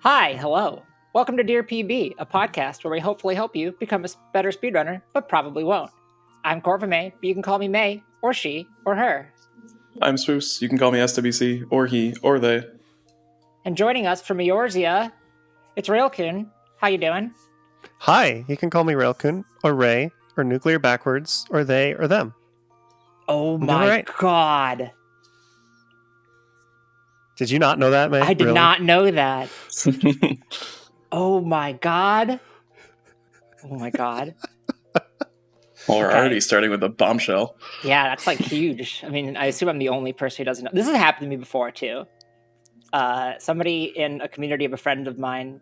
Hi, hello. Welcome to Dear PB, a podcast where we hopefully help you become a better speedrunner, but probably won't. I'm Corva May, but you can call me May, or she, or her. I'm Swoos. You can call me SWC, or he, or they. And joining us from Eorzea, it's Raelcun. How you doing? Hi, you can call me Raelcun, or Ray, or Nuclear Backwards, or they, or them. Oh my god. Did you not know that, May? I did not know that. Oh my god. Oh my god. Well, we're already starting with a bombshell. Yeah, that's like huge. I mean, I assume I'm the only person who doesn't know. This has happened to me before, too. Somebody in a community of a friend of mine,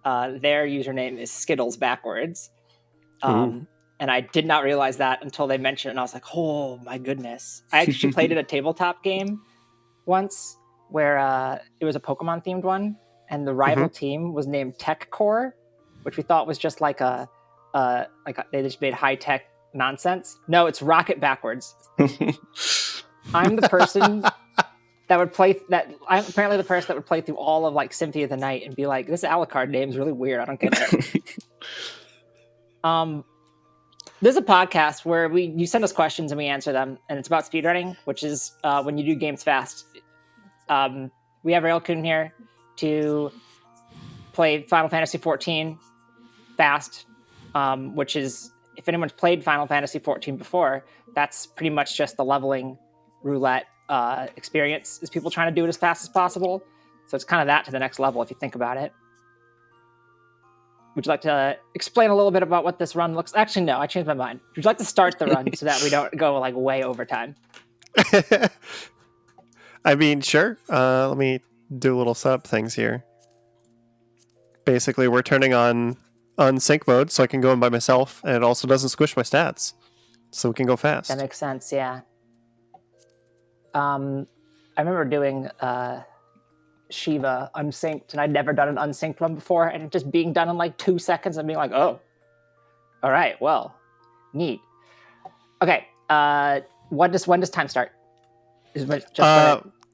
their username is Skittles backwards. And I did not realize that until they mentioned it, and I was like, oh my goodness. I actually played at a tabletop game once where it was a Pokemon themed one, and the rival team was named Tech Core, which we thought was just like they just made high tech nonsense. No, it's Rocket backwards. I'm the person that would play that. I'm apparently the person that would play through all of like Symphony of the Night and be like, this Alucard name is really weird. I don't get it. There's a podcast where you send us questions and we answer them, and it's about speedrunning, which is when you do games fast. We have Raelcun here to play Final Fantasy XIV fast, which is, if anyone's played Final Fantasy XIV before, that's pretty much just the leveling roulette experience, is people trying to do it as fast as possible. So it's kind of that to the next level if you think about it. Would you like to explain a little bit about what this run looks? Actually, no, I changed my mind. Would you like to start the run so that we don't go like way over time? I mean, sure. Let me do a little setup things here. Basically, we're turning on sync mode so I can go in by myself, and it also doesn't squish my stats, so we can go fast. That makes sense, yeah. I remember doing Shiva unsynced, and I'd never done an unsynced one before, and it just being done in like 2 seconds and being like, oh, all right, well, neat. Okay, when does time start?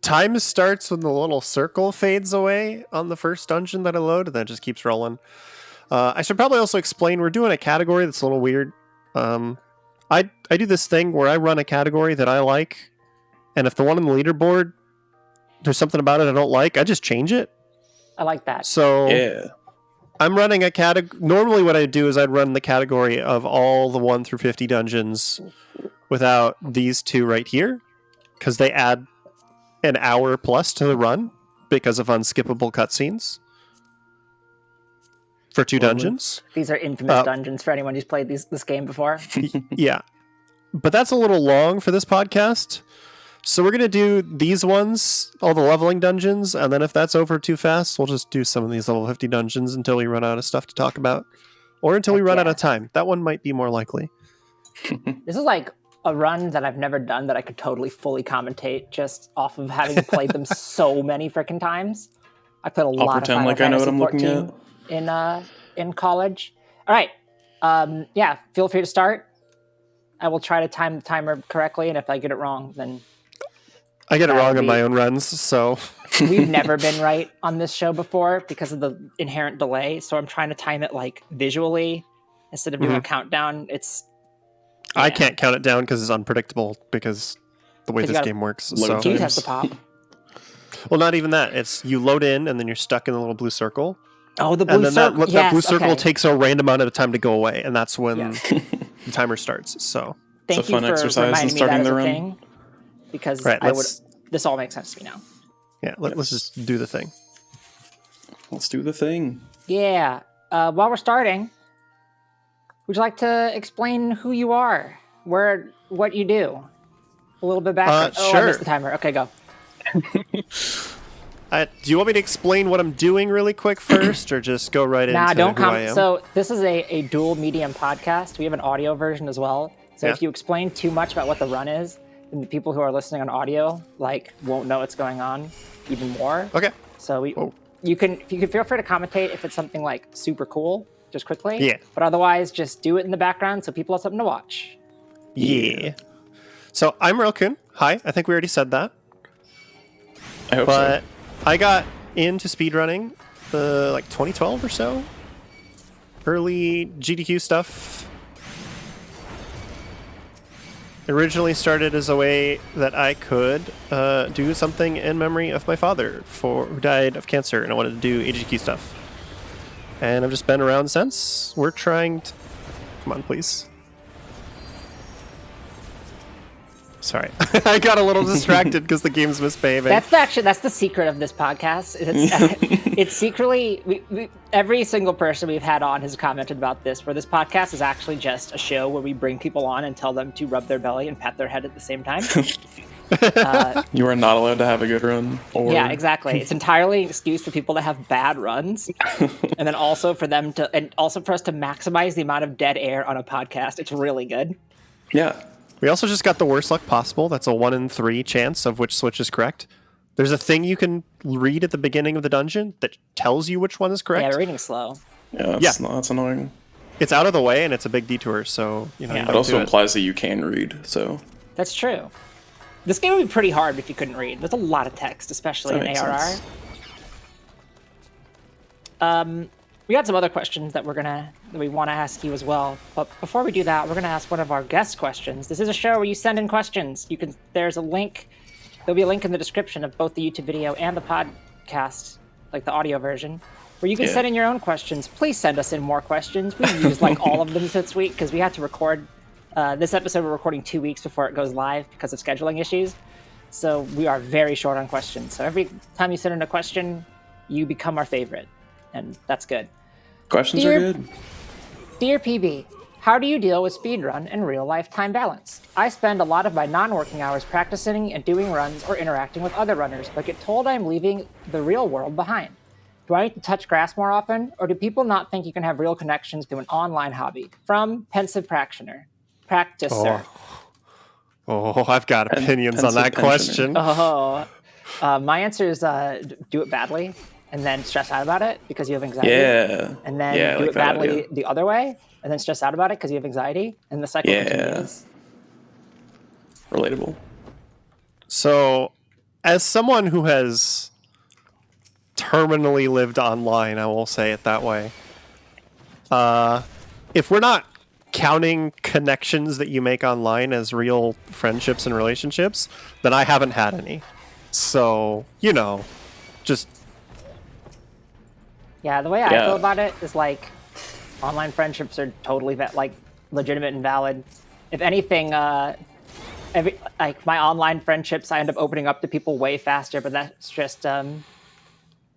Time starts when the little circle fades away on the first dungeon that I load, and then it just keeps rolling. I should probably also explain, we're doing a category that's a little weird. I do this thing where I run a category that I like, and if the one on the leaderboard, there's something about it I don't like, I just change it. I like that. So yeah. I'm running a category. Normally what I do is I'd run the category of all the 1 through 50 dungeons without these two right here, because they add an hour plus to the run because of unskippable cutscenes for 2 dungeons. These are infamous dungeons for anyone who's played this game before. Yeah. But that's a little long for this podcast. So we're going to do these ones, all the leveling dungeons, and then if that's over too fast, we'll just do some of these level 50 dungeons until we run out of stuff to talk about. Or until we run out of time. That one might be more likely. This is like a run that I've never done that I could totally fully commentate just off of having played them so many freaking times. I played a lot of Final Fantasy XIV in college. All right. Yeah, feel free to start. I will try to time the timer correctly, and if I get it wrong, then I get it wrong on my own runs, so we've never been right on this show before because of the inherent delay. So I'm trying to time it like visually instead of doing a countdown. I can't count it down because it's unpredictable because the way this game works. So Keith has to pop. Well, not even that. It's you load in and then you're stuck in the little blue circle. Oh, the blue circle. That blue circle takes a random amount of time to go away, and that's when the timer starts. So thank you for reminding me that as a thing, because this all makes sense to me now. Yeah, let's just do the thing. Let's do the thing. Yeah. While we're starting, would you like to explain who you are, what you do, a little bit back? Sure. I missed the timer. Okay, go. Do you want me to explain what I'm doing really quick first, or just go right into who I am? So this is a dual medium podcast. We have an audio version as well. So if you explain too much about what the run is, then the people who are listening on audio won't know what's going on even more. Okay. So you can feel free to commentate if it's something like super cool, just quickly. Yeah. But otherwise, just do it in the background so people have something to watch. Yeah. So I'm Raelcun. Hi. I think we already said that. I hope so. I got into speedrunning like 2012 or so. Early GDQ stuff. Originally started as a way that I could do something in memory of my father who died of cancer, and I wanted to do AGQ stuff. And I've just been around since. We're trying to... Come on, please. Sorry. I got a little distracted because the game's misbehaving. That's the secret of this podcast. It's secretly... every single person we've had on has commented about this, where this podcast is actually just a show where we bring people on and tell them to rub their belly and pat their head at the same time. You are not allowed to have a good run. Or... Yeah, exactly. It's entirely an excuse for people to have bad runs, and then also for us to maximize the amount of dead air on a podcast. It's really good. Yeah. We also just got the worst luck possible. That's a 1 in 3 chance of which switch is correct. There's a thing you can read at the beginning of the dungeon that tells you which one is correct. Yeah, reading's slow. Yeah, that's annoying. It's out of the way and it's a big detour, so you know. Yeah. You it also implies that you can read, so. That's true. This game would be pretty hard if you couldn't read. There's a lot of text, especially in ARR. Sense. We got some other questions that we want to ask you as well. But before we do that, we're gonna ask one of our guest questions. This is a show where you send in questions. There's a link. There'll be a link in the description of both the YouTube video and the podcast, like the audio version, where you can send in your own questions. Please send us in more questions. We used like all of them this week because we had to record this episode. We're recording 2 weeks before it goes live because of scheduling issues. So we are very short on questions. So every time you send in a question, you become our favorite, and that's good. Questions are good. Dear PB, how do you deal with speedrun and real-life time balance? I spend a lot of my non-working hours practicing and doing runs or interacting with other runners, but get told I'm leaving the real world behind. Do I need to touch grass more often, or do people not think you can have real connections to an online hobby? From Pensive Practitioner. Oh, I've got opinions on that question. My answer is do it badly and then stress out about it because you have anxiety. Yeah. And then do it badly the other way and then stress out about it because you have anxiety. And the cycle continues. Relatable. So, as someone who has terminally lived online, I will say it that way. If we're not counting connections that you make online as real friendships and relationships, then I haven't had any. So, just... Yeah, the way I feel about it is like online friendships are totally legitimate and valid. If anything, my online friendships, I end up opening up to people way faster, but that's just oh,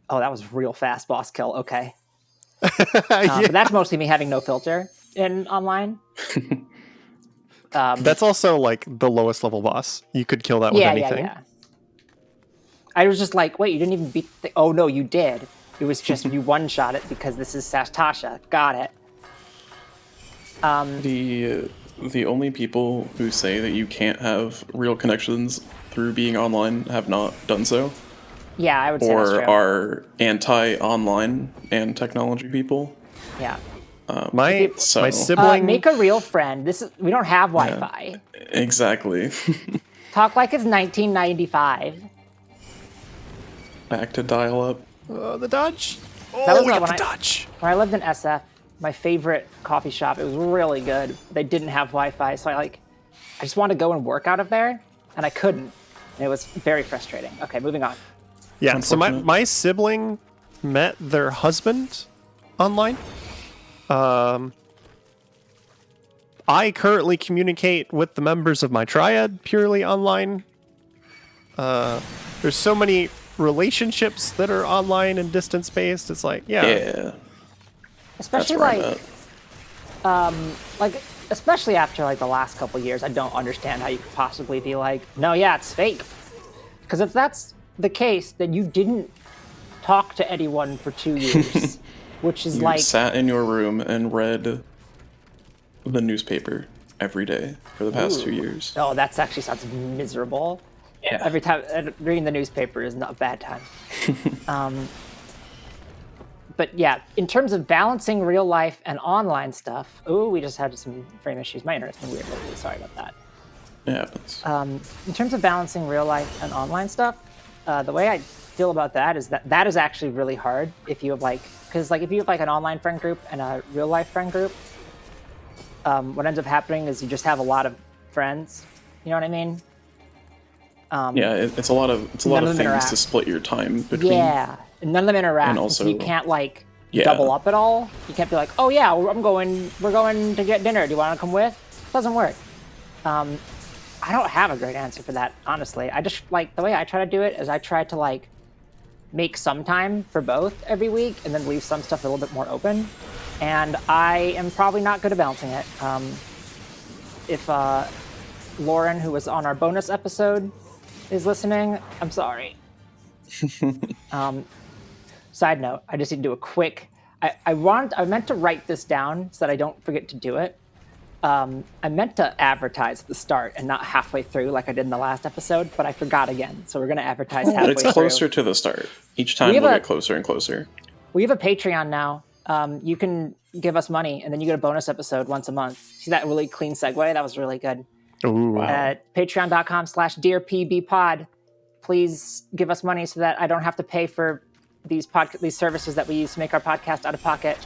that was real fast boss kill. Okay. But that's mostly me having no filter in online. That's also like the lowest level boss. You could kill that with anything. Yeah. I was just like, wait, you didn't even beat oh no, you did. It was just you one-shot it because this is Sastasha. Got it. The only people who say that you can't have real connections through being online have not done so. Yeah, I would say that's true. Or are anti-online and technology people. Yeah. My sibling... make a real friend. We don't have Wi-Fi. Yeah, exactly. Talk like it's 1995. Back to dial-up. The Dodge. That was we got when the Dodge. When I lived in SF, my favorite coffee shop, it was really good. They didn't have Wi-Fi, so I just wanted to go and work out of there, and I couldn't. And it was very frustrating. Okay, moving on. Yeah, so my sibling met their husband online. I currently communicate with the members of my triad purely online. There's so many relationships that are online and distance based. It's like, especially especially after like the last couple years, I don't understand how you could possibly be like, no, it's fake. Because if that's the case, then you didn't talk to anyone for 2 years, which is you sat in your room and read the newspaper every day for the past 2 years. Oh, that actually sounds miserable. Yeah. Every time reading the newspaper is not a bad time. But yeah, in terms of balancing real life and online stuff, we just had some frame issues. My internet's been weird lately. Sorry about that. It happens. In terms of balancing real life and online stuff, the way I feel about that is that is actually really hard if you have like, because like if you have like an online friend group and a real life friend group, what ends up happening is you just have a lot of friends. You know what I mean? It's a lot of things interact. to split your time between. Yeah, and none of them interact. And also, so you can't like double up at all. You can't be like, oh yeah, we're going to get dinner. Do you want to come with? It doesn't work. I don't have a great answer for that, honestly. I just like the way I try to do it is I try to like make some time for both every week and then leave some stuff a little bit more open. And I am probably not good at balancing it. If Lauren, who was on our bonus episode, is listening, I'm sorry. Side note, I just need to do a quick. I meant to write this down so that I don't forget to do it. I meant to advertise at the start and not halfway through like I did in the last episode, but I forgot again. So we're going to advertise halfway through. It's closer to the start. Each time we'll get closer and closer. We have a Patreon now. You can give us money, and then you get a bonus episode once a month. See that really clean segue? That was really good. Ooh, wow. At patreon.com/dearpbpod. Please give us money so that I don't have to pay for these services that we use to make our podcast out of pocket.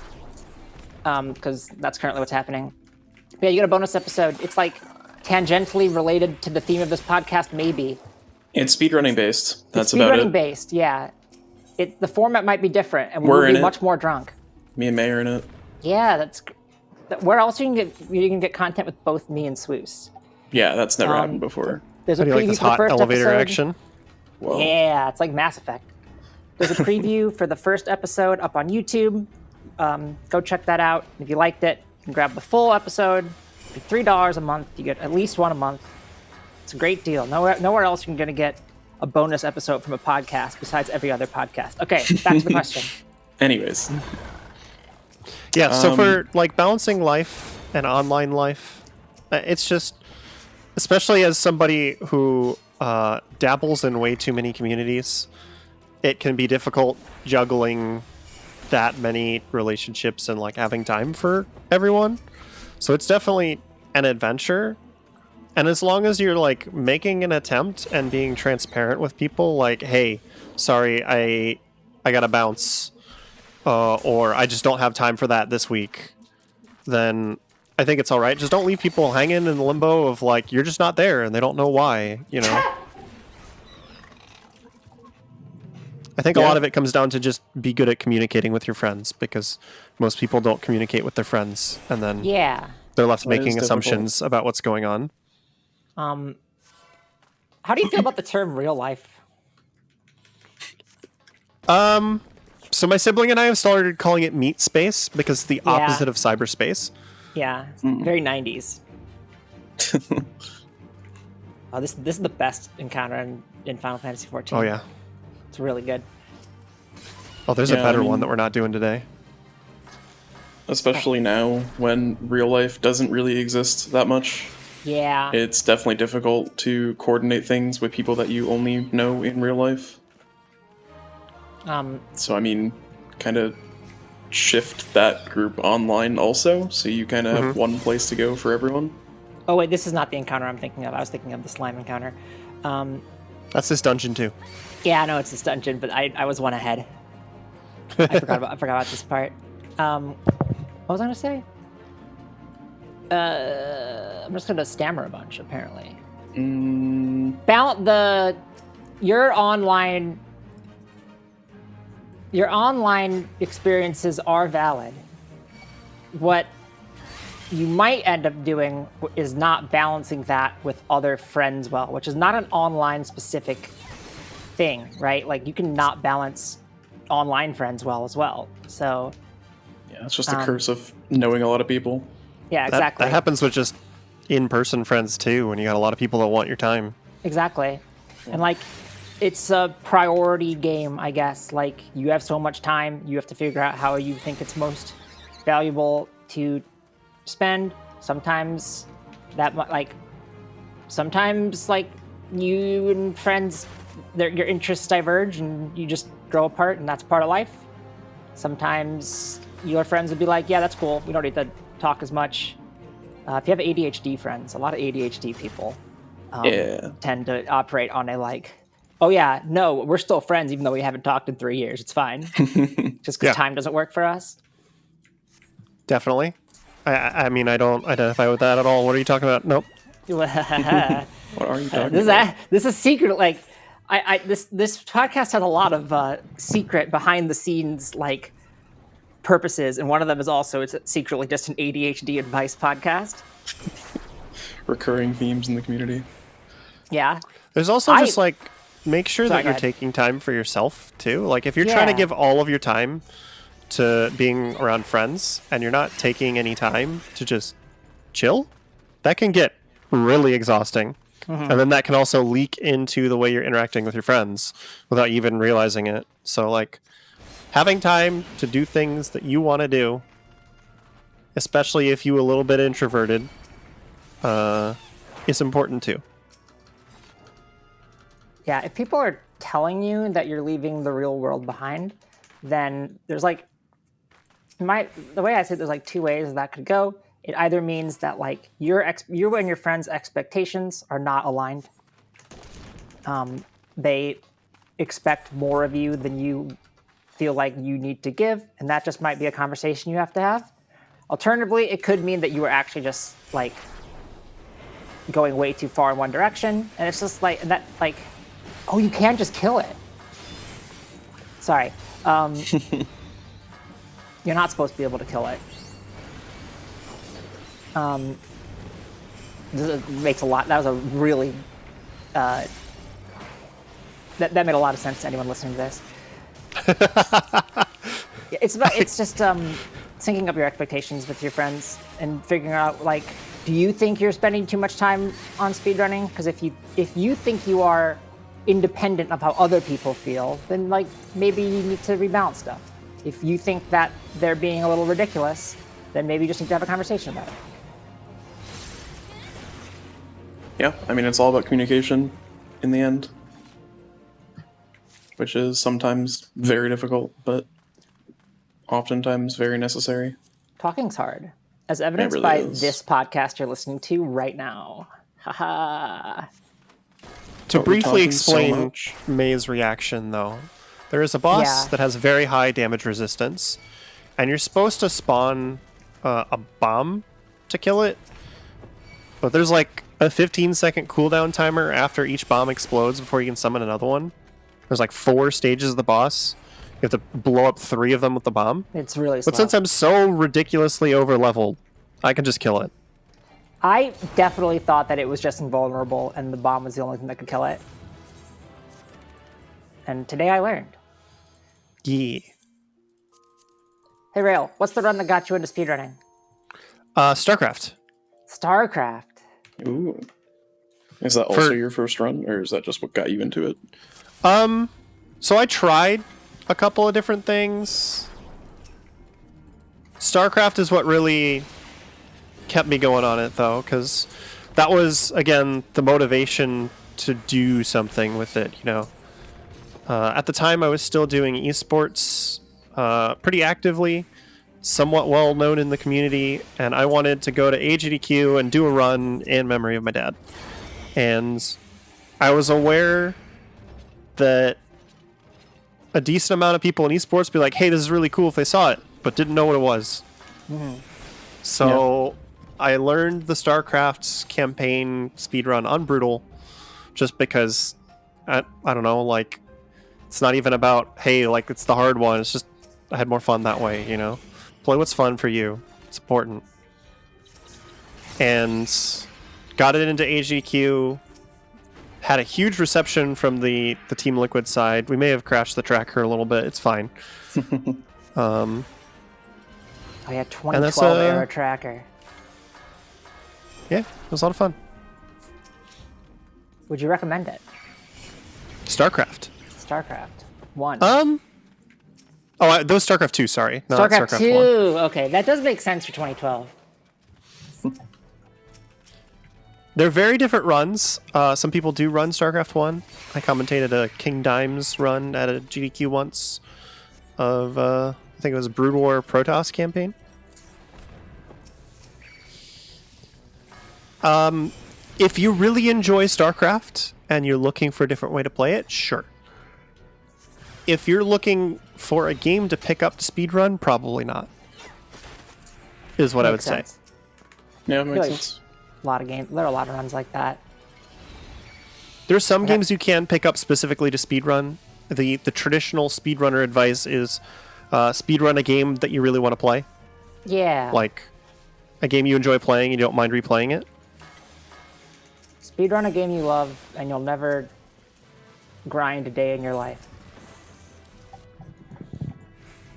Because that's currently what's happening. But yeah, you get a bonus episode. It's like tangentially related to the theme of this podcast, maybe. It's speedrunning based. That's about it. Speedrunning based, yeah. The format might be different, and we'll be much more drunk. Me and May are in it. Yeah, where else you can get content with both me and Swoos. Yeah, that's never happened before. There's a preview like this for the hot first elevator episode. action. Whoa. Yeah, it's like Mass Effect. There's a preview for the first episode up on YouTube. Go check that out. If you liked it, you can grab the full episode. For $3 a month, you get at least one a month. It's a great deal. Nowhere else you're going to get a bonus episode from a podcast besides every other podcast. Okay, back to the question. Anyways. Yeah, so for like balancing life and online life, it's just, especially as somebody who dabbles in way too many communities, it can be difficult juggling that many relationships and like having time for everyone. So it's definitely an adventure. And as long as you're like making an attempt and being transparent with people, like, hey, sorry, I gotta bounce, or I just don't have time for that this week, then I think it's all right. Just don't leave people hanging in the limbo of like, you're just not there and they don't know why, you know? I think a lot of it comes down to just be good at communicating with your friends, because most people don't communicate with their friends, and then they're left making assumptions about what's going on. How do you feel about the term real life? So my sibling and I have started calling it meat space because it's the opposite of cyberspace. Yeah, very 90s. Oh, this is the best encounter in Final Fantasy XIV. Oh yeah. It's really good. Oh, there's a better one that we're not doing today. Especially now, when real life doesn't really exist that much. Yeah. It's definitely difficult to coordinate things with people that you only know in real life. So, I mean, kind of shift that group online also, so you kind of have one place to go for everyone. Oh, wait, this is not the encounter I'm thinking of. I was thinking of the slime encounter. That's this dungeon too. Yeah, I know it's this dungeon, but I was one ahead. I forgot about this part. What was I going to say? I'm just going to stammer a bunch, apparently. Your online experiences are valid. What you might end up doing is not balancing that with other friends well, which is not an online specific thing, right? Like you can not balance online friends well as well. So yeah, it's just a curse of knowing a lot of people. Yeah, exactly. That happens with just in-person friends too, when you got a lot of people that want your time. Exactly. And like it's a priority game, I guess. Like you have so much time, you have to figure out how you think it's most valuable to spend. Sometimes you and friends, your interests diverge and you just grow apart, and that's part of life. Sometimes your friends would be like, yeah, that's cool, we don't need to talk as much. If you have ADHD friends, a lot of ADHD people tend to operate on a like Oh yeah, no, we're still friends even though we haven't talked in 3 years. It's fine. Just because Yeah. time doesn't work for us. Definitely. I mean, I don't identify with that at all. What are you talking about? Nope. What are you talking about? This is secret. Like, this podcast has a lot of secret behind the scenes like purposes, and one of them is also it's secretly just an ADHD advice podcast. Recurring themes in the community. Yeah. There's also just like make sure Sorry, that go you're ahead. taking time for yourself too. Like if you're trying to Yeah. give all of your time to being around friends and you're not taking any time to just chill, that can get really exhausting. And then that can also leak into the way you're interacting with your friends without you even realizing it. So like having time to do things that you want to do, especially if you're a little bit introverted, is important too. Yeah, if people are telling you that you're leaving the real world behind, then there's like the way I say it, there's like two ways that could go. It either means that like you and your friends' expectations are not aligned. They expect more of you than you feel like you need to give, and that just might be a conversation you have to have. Alternatively, it could mean that you were actually just like going way too far in one direction, and it's just like that like, oh, you can't just kill it. Sorry. You're not supposed to be able to kill it. This makes a lot. That was a really. That made a lot of sense to anyone listening to this. It's just syncing up your expectations with your friends and figuring out like, do you think you're spending too much time on speedrunning? Because if you think you are independent of how other people feel, then like maybe you need to rebalance stuff. If you think that they're being a little ridiculous, then maybe you just need to have a conversation about it. Yeah, I mean, it's all about communication in the end, which is sometimes very difficult, but oftentimes very necessary. Talking's hard, as evidenced really by is. this podcast you're listening to right now. Haha. To But we're briefly talking so explain much. May's reaction, though, there is a boss Yeah. that has very high damage resistance, and you're supposed to spawn a bomb to kill it, but there's like a 15-second cooldown timer after each bomb explodes before you can summon another one. There's like 4 stages of the boss. You have to blow up 3 of them with the bomb. It's really slow. But since I'm so ridiculously over-leveled, I can just kill it. I definitely thought that it was just invulnerable and the bomb was the only thing that could kill it. And today I learned. Yeah. Hey Rael, what's the run that got you into speedrunning? StarCraft. StarCraft. Ooh. Is that also your first run, or is that just what got you into it? So I tried a couple of different things. StarCraft is what really kept me going on it, though, because that was, again, the motivation to do something with it, you know. At the time, I was still doing esports pretty actively, somewhat well known in the community, and I wanted to go to AGDQ and do a run in memory of my dad. And I was aware that a decent amount of people in esports be like, hey, this is really cool if they saw it, but didn't know what it was. So I learned the StarCraft campaign speedrun on Brutal just because, I don't know, like, it's not even about, hey, like, it's the hard one. It's just, I had more fun that way, you know? Play what's fun for you. It's important. And got it into AGQ. Had a huge reception from the Team Liquid side. We may have crashed the tracker a little bit. It's fine. Oh yeah, that's, 2012 era tracker. Yeah, it was a lot of fun. Would you recommend it? StarCraft. StarCraft 1. Those StarCraft 2, sorry. No, not StarCraft 2. 1. Okay, that does make sense for 2012. They're very different runs. Some people do run StarCraft 1. I commentated a King Dimes run at a GDQ once of, I think it was a Brood War Protoss campaign. If you really enjoy StarCraft and you're looking for a different way to play it, sure. If you're looking for a game to pick up to speedrun, probably not. Is what I would say. Yeah, makes like sense. A lot of games. There are a lot of runs like that. There's some games you can pick up specifically to speedrun. The traditional speedrunner advice is speedrun a game that you really want to play. Yeah. Like a game you enjoy playing and you don't mind replaying it. Speedrun a game you love, and you'll never grind a day in your life.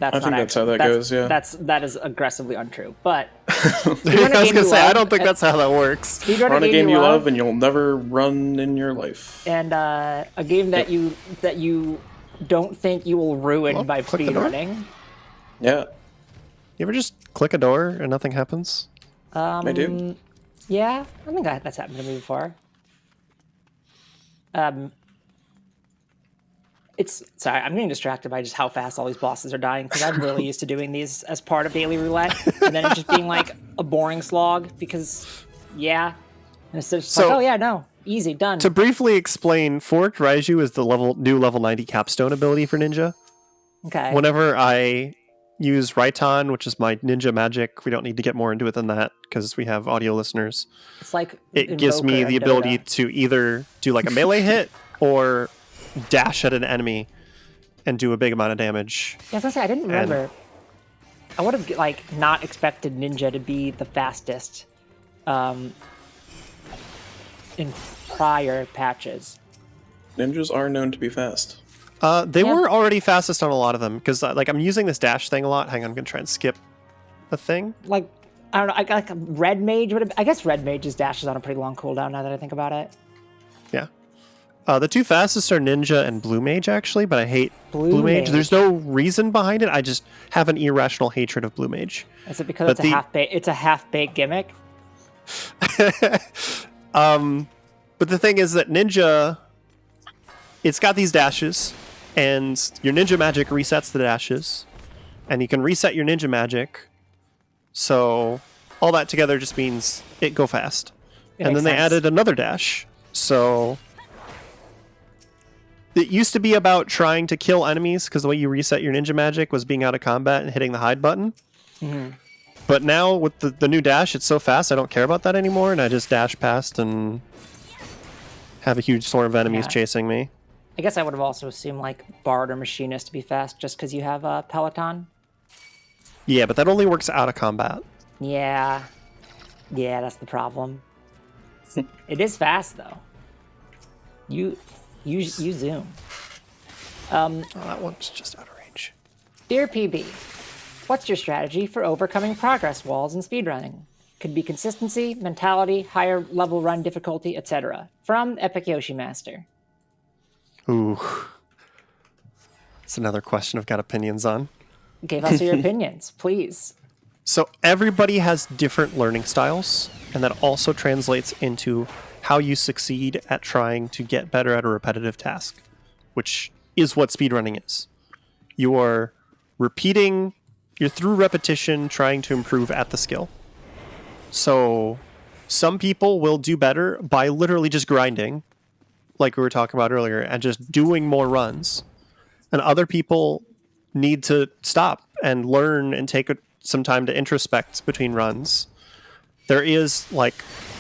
I think that's how that goes, yeah. That is aggressively untrue. But I was going to say, I don't think that's how that works. Speedrun a game you love and you'll never run in your life. And a game that you don't think you will ruin by speedrunning. Yeah. You ever just click a door and nothing happens? I do. Yeah, I think that's happened to me before. Sorry, I'm getting distracted by just how fast all these bosses are dying because I'm really used to doing these as part of daily roulette, and then it just being like a boring slog because, and it's just like, oh yeah, no, easy, done. To briefly explain, Forked Raiju is the new level 90 capstone ability for Ninja. Okay. Whenever I use Raelcun, which is my ninja magic, we don't need to get more into it than that because we have audio listeners. It's like it gives me the ability to either do like a melee hit or dash at an enemy and do a big amount of damage. Yeah, I was gonna say, I didn't remember. I would have not expected Ninja to be the fastest in prior patches. Ninjas are known to be fast. They were already fastest on a lot of them because I'm using this dash thing a lot. Hang on, I'm gonna try and skip a thing. I don't know. Like Red Mage would have. I guess Red Mage's dash is on a pretty long cooldown now that I think about it. Yeah. The two fastest are Ninja and Blue Mage, actually, but I hate Blue Mage. There's no reason behind it. I just have an irrational hatred of Blue Mage. Is it because it's a half-baked gimmick? But the thing is that Ninja, it's got these dashes, and your Ninja magic resets the dashes, and you can reset your Ninja magic. So all that together just means it go fast. And then they added another dash. So it used to be about trying to kill enemies because the way you reset your ninja magic was being out of combat and hitting the hide button. Mm-hmm. But now with the new dash, it's so fast I don't care about that anymore, and I just dash past and have a huge swarm of enemies chasing me. I guess I would have also assumed Bard or Machinist to be fast just because you have a Peloton. Yeah, but that only works out of combat. Yeah, that's the problem. It is fast though. You zoom. That one's just out of range. Dear PB, what's your strategy for overcoming progress walls in speedrunning? Could be consistency, mentality, higher level run difficulty, etc. From Epic Yoshi Master. Ooh. It's another question I've got opinions on. Give us your opinions, please. So everybody has different learning styles, and that also translates into how you succeed at trying to get better at a repetitive task, which is what speedrunning is. You are you're through repetition trying to improve at the skill. So some people will do better by literally just grinding, like we were talking about earlier, and just doing more runs. And other people need to stop and learn and take some time to introspect between runs. There is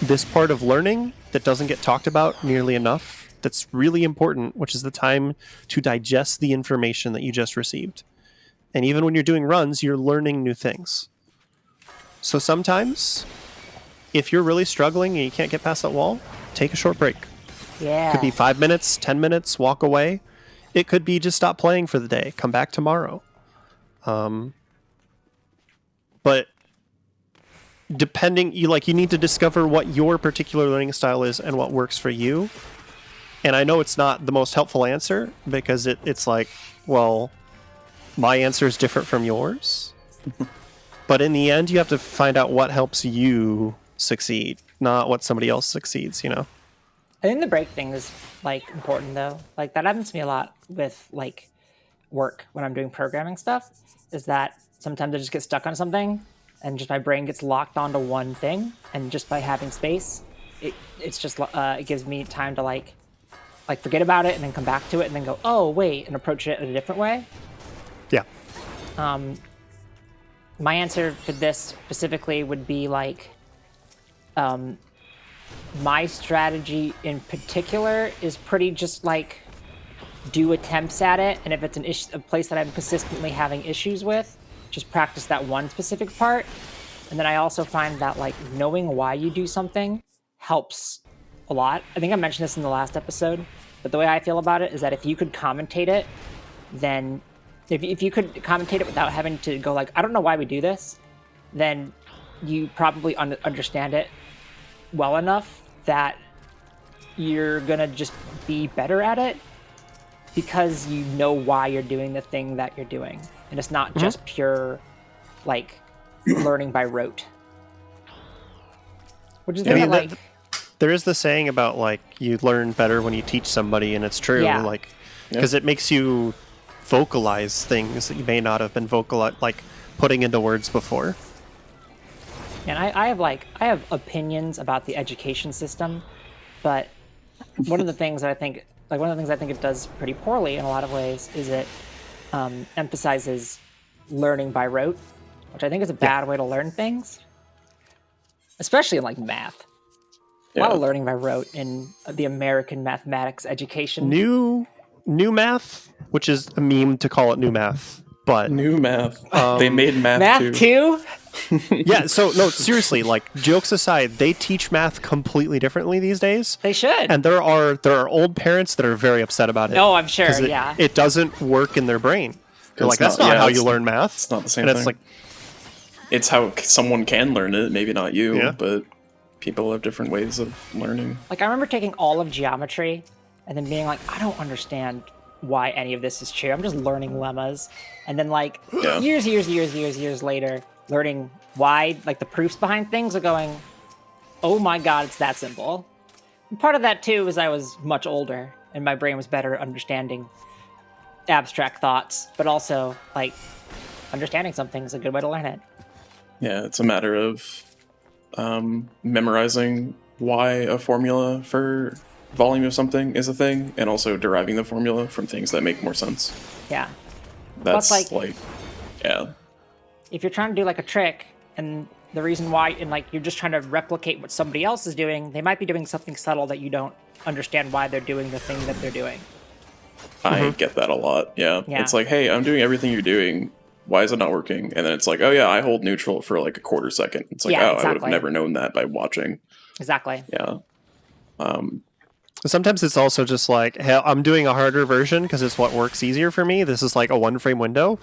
this part of learning that doesn't get talked about nearly enough that's really important, which is the time to digest the information that you just received. And even when you're doing runs, you're learning new things. So sometimes, if you're really struggling and you can't get past that wall, take a short break. Yeah. It could be 5 minutes, 10 minutes, walk away. It could be just stop playing for the day, come back tomorrow. But depending, you need to discover what your particular learning style is and what works for you. And I know it's not the most helpful answer because it's well, my answer is different from yours. But in the end, you have to find out what helps you succeed, not what somebody else succeeds, I think the break thing is important though. That happens to me a lot with work when I'm doing programming stuff, is that sometimes I just get stuck on something and just my brain gets locked onto one thing, and just by having space, it's just it gives me time to like forget about it and then come back to it and then go, oh wait, and approach it in a different way. Yeah. My answer for this specifically would be like, my strategy in particular is pretty just like do attempts at it, and if it's a place that I'm consistently having issues with, just practice that one specific part. And then I also find that like knowing why you do something helps a lot. I think I mentioned this in the last episode, but the way I feel about it is that if you could commentate it, then if you could commentate it without having to go like, I don't know why we do this, then you probably understand it well enough that you're gonna just be better at it because you know why you're doing the thing that you're doing, and it's not just pure like learning by rote. Which is like there is the saying about like you learn better when you teach somebody, and it's true. Yeah. Like because it makes you vocalize things that you may not have been putting into words before. And I have opinions about the education system, but one of the things I think it does pretty poorly in a lot of ways is it emphasizes learning by rote, which I think is a bad way to learn things, especially in like math. A lot of learning by rote in the American mathematics education. New math, which is a meme to call it new math, but New math. They made math Math too? yeah. So no, seriously, like jokes aside, they teach math completely differently these days. They should. And there are old parents that are very upset about it. Oh, I'm sure. 'cause it doesn't work in their brain. They're like, that's not how you learn math. It's not the same and thing. It's like, it's how someone can learn it, maybe not you, Yeah. but people have different ways of learning. Like I remember taking all of geometry and then being like, I don't understand why any of this is true. I'm just learning lemmas. And then like years later, learning why, like the proofs behind things are going, oh my God, it's that simple. And part of that too is I was much older and my brain was better at understanding abstract thoughts, but also like understanding something is a good way to learn it. Yeah, it's a matter of memorizing why a formula for volume of something is a thing, and also deriving the formula from things that make more sense. Yeah. That's Plus, like, yeah. If you're trying to do like a trick and the reason why, and like you're just trying to replicate what somebody else is doing, they might be doing something subtle that you don't understand why they're doing the thing that they're doing. I get that a lot, yeah. Yeah. It's like, hey, I'm doing everything you're doing. Why is it not working? And then it's like, oh yeah, I hold neutral for like a quarter second. It's like, I would have never known that by watching. Exactly. Yeah. sometimes it's also just like, hey, I'm doing a harder version because it's what works easier for me. This is like a 1 frame window.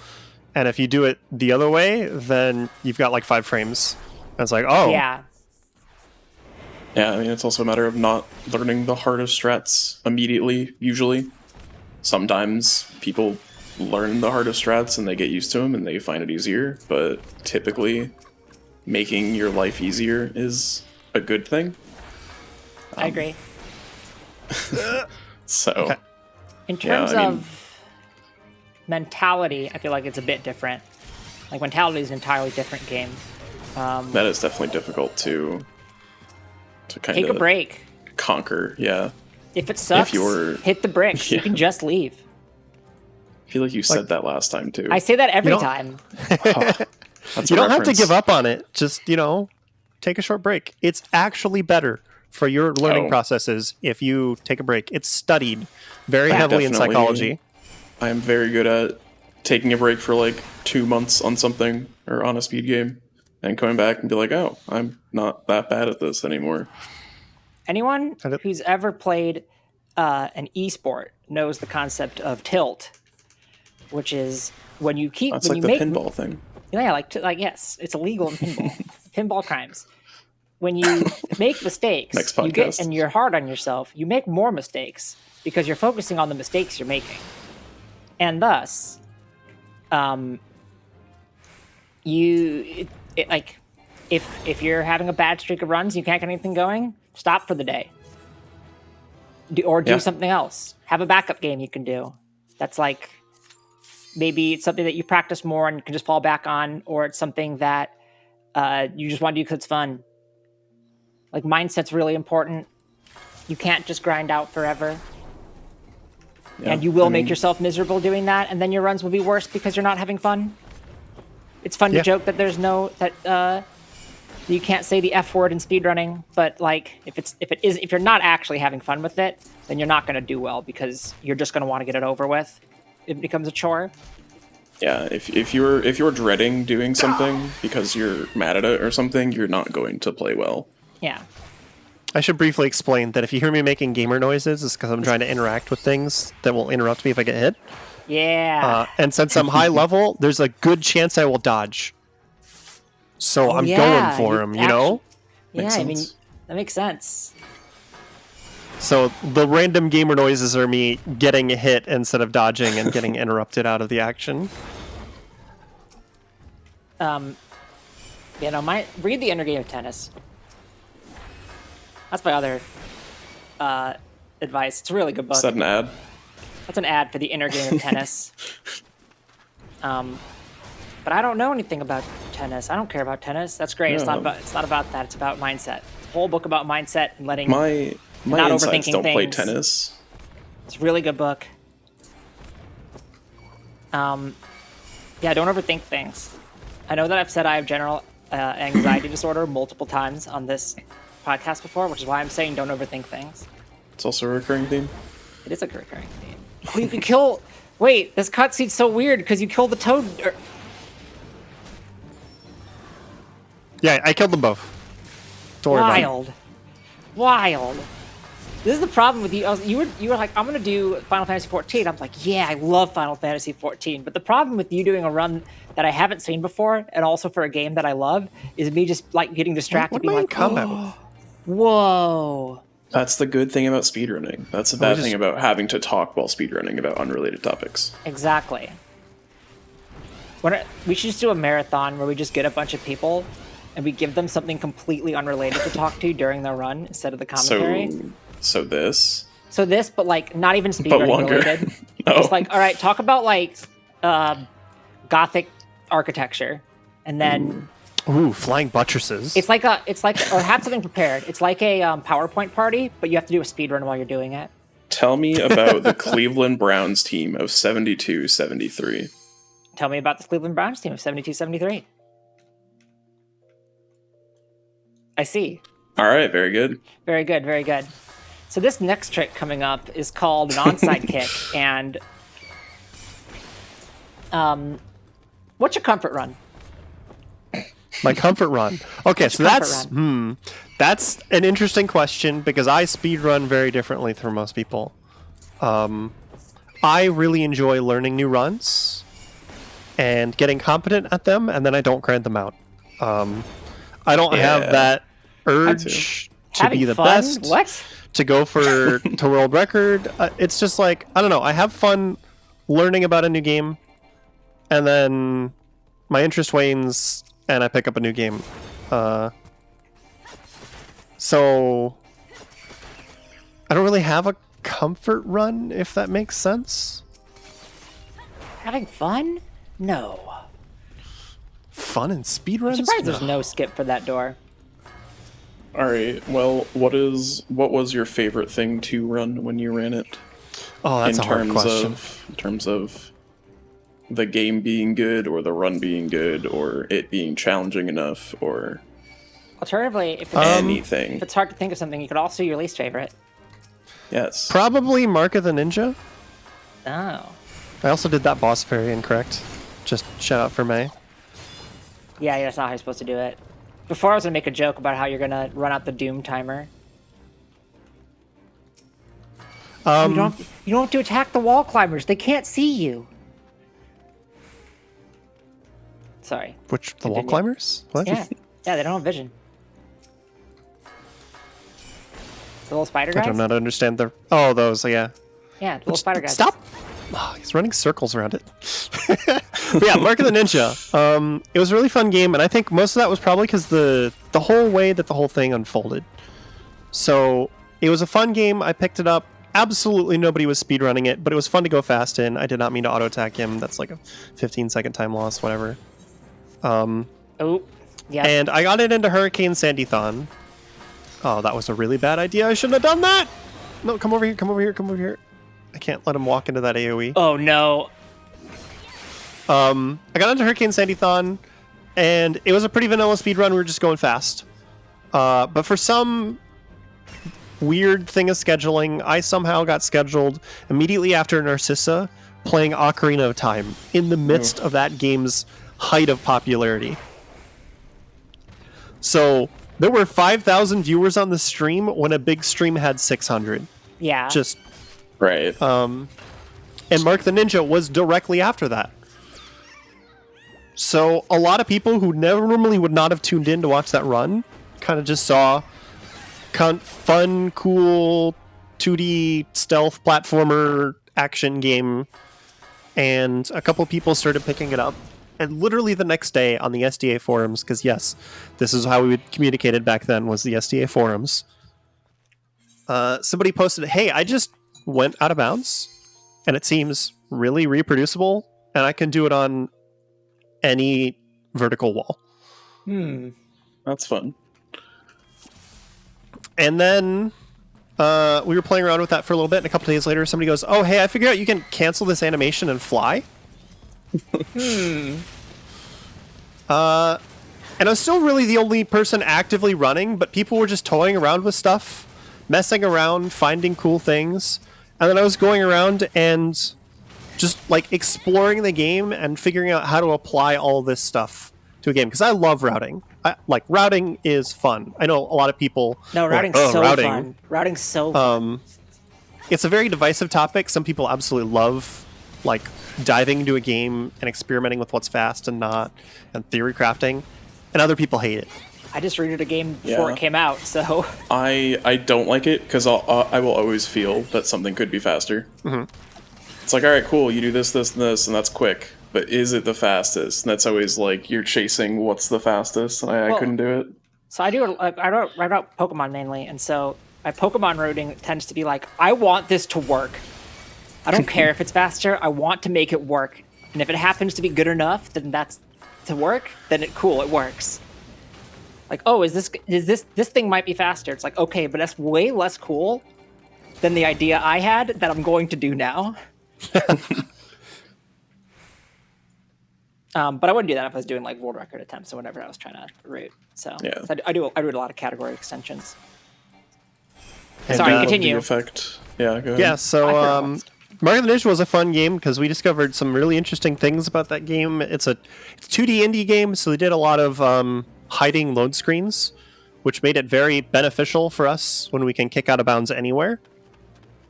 And if you do it the other way, then you've got like 5 frames. And it's like, oh. Yeah. Yeah, I mean, it's also a matter of not learning the hardest strats immediately, usually. Sometimes people learn the hardest strats and they get used to them and they find it easier, but typically making your life easier is a good thing. I agree. So, Okay. In terms I mean- of mentality, I feel like it's a bit different. Like, mentality is an entirely different game. that is definitely difficult to kind Take of a break. conquer. Yeah, If it sucks, hit the bricks. You Yeah. can just leave. I feel like you said that last time too. I say that every don't- time. That's You a don't have to reference. give up on it. Just, take a short break. It's actually better for your learning Oh. processes if you take a break. It's studied very heavily in Definitely. psychology. I am very good at taking a break for like 2 months on something or on a speed game and coming back and be like, oh, I'm not that bad at this anymore. Anyone I don't- who's ever played an esport knows the concept of tilt, which is when you keep That's when like you the make pinball thing. yeah, like yes, it's illegal in pinball. Pinball crimes. When you make mistakes, Next you get podcast. and you're hard on yourself, you make more mistakes because you're focusing on the mistakes you're making. And thus, if you're having a bad streak of runs, you can't get anything going, stop for the day. Do Yeah. something else. Have a backup game you can do. That's like, maybe it's something that you practice more and you can just fall back on, or it's something that you just want to do because it's fun. Like, mindset's really important. You can't just grind out forever. Yeah, And you will I mean, make yourself miserable doing that, and then your runs will be worse because you're not having fun. It's fun to Yeah. joke that there's no you can't say the F word in speedrunning, but like if you're not actually having fun with it, then you're not going to do well because you're just going to want to get it over with. It becomes a chore. Yeah, if you're dreading doing something because you're mad at it or something, you're not going to play well. Yeah. I should briefly explain that if you hear me making gamer noises, it's because I'm trying to interact with things that will interrupt me if I get hit. Yeah. And since I'm high level, there's a good chance I will dodge. So I'm yeah, going for him, you know? Yeah, Makes I mean, sense. that makes sense. So the random gamer noises are me getting hit instead of dodging and getting interrupted out of the action. You know, read the Inner Game of Tennis. That's my other advice. It's a really good book. Is that an ad? That's an ad for the Inner Game of Tennis. But I don't know anything about tennis. I don't care about tennis. That's great. Yeah. It's not about that. It's about mindset. Whole book about mindset and letting My not insides overthinking don't play things. tennis. It's a really good book. Yeah, don't overthink things. I know that I've said I have general anxiety disorder multiple times on this podcast before, which is why I'm saying don't overthink things. It's also a recurring theme. It is a recurring theme. Oh, you can kill. Wait, this cutscene's so weird because you kill the toad. Yeah, I killed them both. Don't worry about it. Wild. This is the problem with you. You were like, I'm gonna do Final Fantasy 14. I'm like, yeah, I love Final Fantasy 14. But the problem with you doing a run that I haven't seen before, and also for a game that I love, is me just like getting distracted, What am being I in like, combat with? whoa. That's the good thing about speedrunning. That's the bad thing about having to talk while speedrunning about unrelated topics. Exactly. We should just do a marathon where we just get a bunch of people and we give them something completely unrelated to talk to during their run instead of the commentary. So this. So this, but like not even But speedrunning longer. related. Oh. Just like, all right, talk about like Gothic architecture, and then Ooh, flying buttresses. it's like or have something prepared. It's like a PowerPoint party, but you have to do a speedrun while you're doing it. Tell me about the Cleveland Browns team of 72-73. Tell me about the Cleveland Browns team of 72-73. I see. All right, very good. Very good, very good. So this next trick coming up is called an onside kick, and what's your comfort run? My comfort run. Okay, so comfort that's an interesting question because I speedrun very differently from most people. I really enjoy learning new runs and getting competent at them, and then I don't grind them out. I don't have that urge to Having be the fun? best. What? To go for to world record. It's just like, I don't know. I have fun learning about a new game, and then my interest wanes, and I pick up a new game. So I don't really have a comfort run, if that makes sense. Having fun? No. Fun and speedruns? I'm surprised there's no skip for that door. All right. Well, what was your favorite thing to run when you ran it? Oh, that's a hard question. In terms of the game being good, or the run being good, or it being challenging enough, or Alternatively, if anything. it's hard to think of something, you could also do your least favorite. Yes. Probably Mark of the Ninja. Oh. I also did that boss very incorrect. Just shout out for May. Yeah, that's not how you're supposed to do it. Before I was going to make a joke about how you're going to run out the Doom timer. You don't have to attack the wall climbers. They can't see you. Sorry. Which, the wall climbers? What? Yeah. Yeah, they don't have vision. The little spider guys? I do not understand the... Oh, those, yeah. Yeah, the little spider guys. Stop! Oh, he's running circles around it. But yeah, Mark of the Ninja. It was a really fun game, and I think most of that was probably because the whole way that the whole thing unfolded. So, it was a fun game. I picked it up. Absolutely nobody was speedrunning it, but it was fun to go fast in. I did not mean to auto-attack him. That's like a 15-second time loss, whatever. Oh, yeah. And I got it into Hurricane Sandython. Oh, that was a really bad idea. I shouldn't have done that. No, come over here. Come over here. Come over here. I can't let him walk into that AoE. Oh no. I got into Hurricane Sandython, and it was a pretty vanilla speedrun. We were just going fast. But for some weird thing of scheduling, I somehow got scheduled immediately after Narcissa playing Ocarina of Time in the midst of that game's height of popularity. So there were 5,000 viewers on the stream when a big stream had 600. Yeah. Just Right. and Mark the Ninja was directly after that. So a lot of people who normally would not have tuned in to watch that run kind of just saw fun, cool 2D stealth platformer action game, and a couple people started picking it up. And literally the next day on the SDA forums, because yes, this is how we communicated back then, was the SDA forums. Somebody posted, "Hey, I just went out of bounds, and it seems really reproducible, and I can do it on any vertical wall." That's fun. And then we were playing around with that for a little bit, and a couple days later, somebody goes, "Oh, hey, I figured out you can cancel this animation and fly." And I was still really the only person actively running, but people were just toying around with stuff, messing around, finding cool things. And then I was going around and just like exploring the game and figuring out how to apply all this stuff to a game, because I love routing. Routing is fun. I know a lot of people. No, routing's so fun. Routing's so fun. It's a very divisive topic. Some people absolutely love like diving into a game and experimenting with what's fast and not, and theory crafting, and other people hate it. I just rated a game before it came out, so I don't like it because I will always feel that something could be faster. It's like, all right, cool, you do this, this, and this, and that's quick. But is it the fastest? And that's always like you're chasing what's the fastest, and I couldn't do it. So I write about Pokemon mainly, and so my Pokemon routing tends to be like, I want this to work. I don't care if it's faster. I want to make it work, and if it happens to be good enough, then that's to work. Then it works. Like, oh, this thing might be faster. It's like, okay, but that's way less cool than the idea I had that I'm going to do now. But I wouldn't do that if I was doing like world record attempts or whatever I was trying to route. So yeah. I do a lot of category extensions. And, Sorry, continue. The effect. Yeah, go ahead. Yeah, so Mark of the Ninja was a fun game because we discovered some really interesting things about that game. It's a 2D indie game, so they did a lot of hiding load screens, which made it very beneficial for us when we can kick out of bounds anywhere.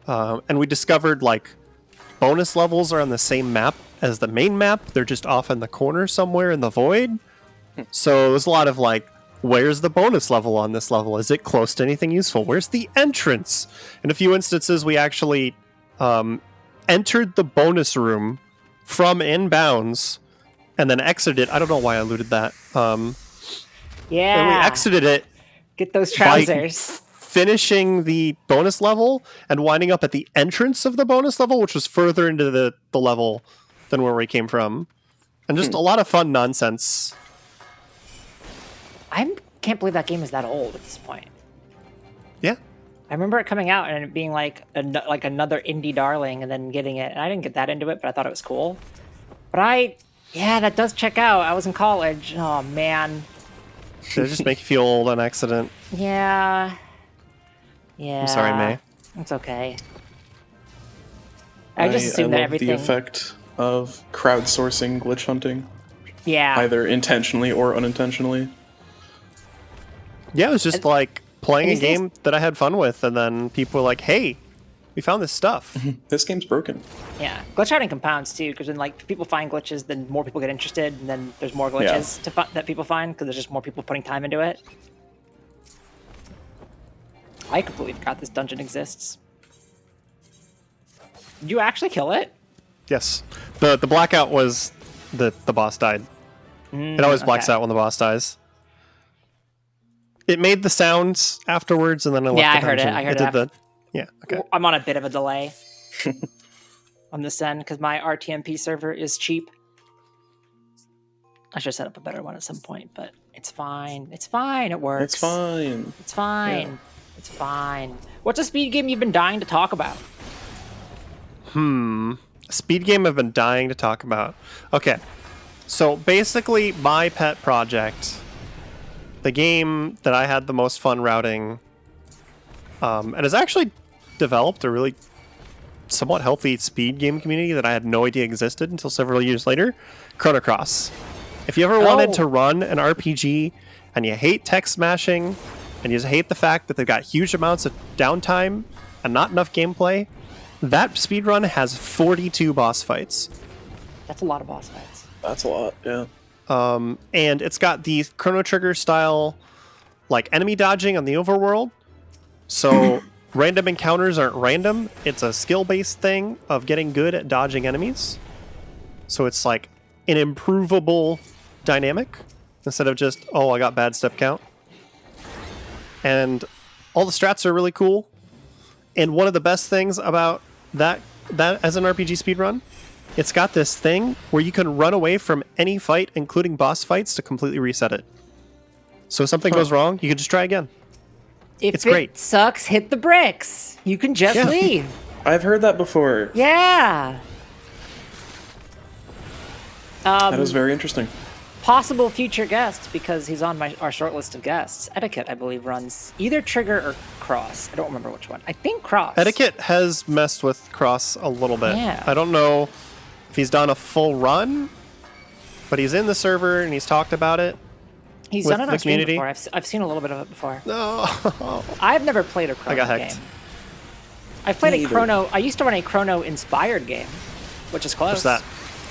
And we discovered like bonus levels are on the same map as the main map. They're just off in the corner somewhere in the void. So there's a lot of like, where's the bonus level on this level? Is it close to anything useful? Where's the entrance? In a few instances, we actually entered the bonus room from inbounds and then exited. I don't know why I eluded that. Yeah. And we exited it. Get those trousers. Finishing the bonus level and winding up at the entrance of the bonus level, which was further into the level than where we came from. And just a lot of fun nonsense. I can't believe that game is that old at this point. Yeah. I remember it coming out and it being like another indie darling and then getting it. And I didn't get that into it, but I thought it was cool. But that does check out. I was in college. Oh, man. Did it just make you feel old on accident? Yeah. Yeah. I'm sorry, May. It's okay. I just assumed that everything... the effect of crowdsourcing glitch hunting. Yeah. Either intentionally or unintentionally. Yeah, it was just like playing a game that I had fun with, and then people were like, hey, we found this stuff. This game's broken. Yeah. Glitch hunting compounds, too, because when like people find glitches, then more people get interested, and then there's more glitches that people find, because there's just more people putting time into it. I completely forgot this dungeon exists. Did you actually kill it? Yes. The blackout was the boss died. It always blacks out when the boss dies. It made the sounds afterwards, and then I left the dungeon. I heard it. Yeah, okay. I'm on a bit of a delay on this end, because my RTMP server is cheap. I should set up a better one at some point, but it's fine. It's fine. It works. It's fine. It's fine. Yeah. It's fine. What's a speed game you've been dying to talk about? Speed game I've been dying to talk about. Okay. So basically, my pet project, the game that I had the most fun routing, and has actually developed a really somewhat healthy speed game community that I had no idea existed until several years later, Chrono Cross. If you ever wanted to run an RPG and you hate tech smashing and you just hate the fact that they've got huge amounts of downtime and not enough gameplay, that speedrun has 42 boss fights. That's a lot of boss fights. That's a lot, yeah. And it's got the Chrono Trigger style like enemy dodging on the overworld. So random encounters aren't random. It's a skill-based thing of getting good at dodging enemies. So it's like an improvable dynamic instead of just, oh, I got bad step count. And all the strats are really cool. And one of the best things about that as an RPG speedrun, it's got this thing where you can run away from any fight, including boss fights, to completely reset it. So if something goes wrong, you can just try again. If It's great. It sucks, hit the bricks. You can just leave. I've heard that before. Yeah. That is very interesting. Possible future guest, because he's on our short list of guests. Etiquette, I believe, runs either Trigger or Cross. I don't remember which one. I think Cross. Etiquette has messed with Cross a little bit. Yeah. I don't know if he's done a full run, but he's in the server and he's talked about it. He's with done it the on stream community. before. I've seen a little bit of it before. No. I've never played a Chrono got hacked. game. I've played Me a either. Chrono. I used to run a Chrono-inspired game, which is close. What's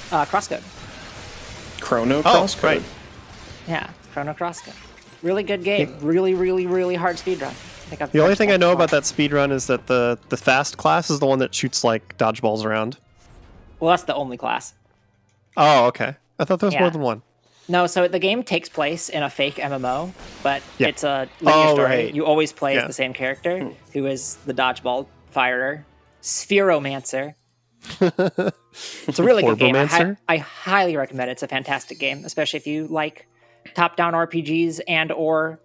that? Crosscode. Chrono Cross? right. Yeah, Chrono Cross. Really good game. Really, really, really hard speedrun. The only thing I know about that speedrun is that the fast class is the one that shoots like dodgeballs around. Well, that's the only class. Oh, okay. I thought there was Yeah. more than one. No, so the game takes place in a fake MMO, but Yeah. it's a linear story. right. You always play as Yeah. the same character, who is the dodgeball firer, Spheromancer. It's a really good game. Orbomancer? I highly recommend it. It's a fantastic game, especially if you like top-down RPGs and or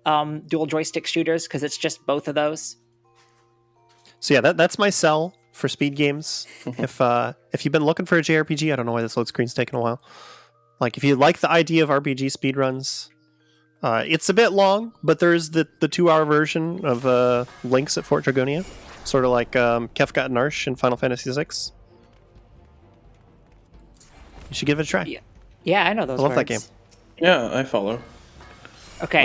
dual joystick shooters, because it's just both of those. So yeah, that's my sell for speed games. If you've been looking for a JRPG, I don't know why this load screen's taking a while. Like if you like the idea of RPG speedruns, it's a bit long, but there's the 2-hour version of Links at Fort Dragonia, sort of like Kefka and Narsh in Final Fantasy VI. You should give it a try. Yeah, I know those I love that words. game. Yeah, I follow. Okay,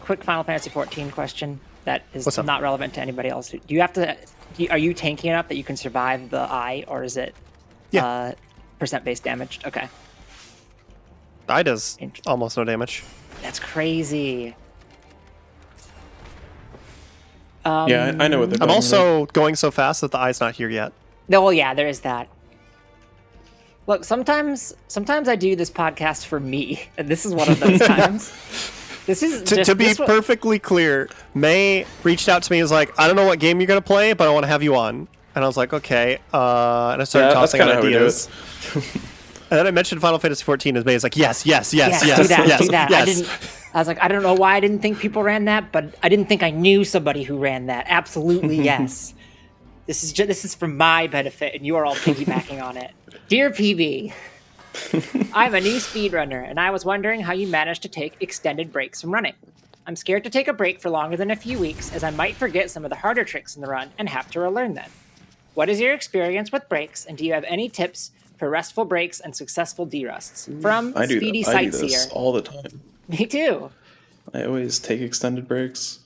quick Final Fantasy 14 question that is What's up? not relevant to anybody else. Do you have to? Are you tanky enough that you can survive the eye, or is it percent-based damaged? Okay, Eye does almost no damage. that's crazy. Yeah, I know what they're I'm doing. also going so fast that the eye's not here yet. No, well, yeah, there is that. Look, sometimes I do this podcast for me, and this is one of those times. This is To be perfectly clear, May reached out to me and was like, I don't know what game you're going to play, but I want to have you on. And I was like, okay. And I started Yeah, that's tossing out kinda how we do ideas. And then I mentioned Final Fantasy 14 and May's like, yes, do that. yes. I was like, I don't know why I didn't think people ran that, but I didn't think I knew somebody who ran that. Absolutely, yes. This is for my benefit, and you are all piggybacking on it. Dear PB, I'm a new speedrunner, and I was wondering how you managed to take extended breaks from running. I'm scared to take a break for longer than a few weeks, as I might forget some of the harder tricks in the run and have to relearn them. What is your experience with breaks, and do you have any tips for restful breaks and successful derusts? From I do Speedy I do Sightseer. this all the time. Me too. I always take extended breaks.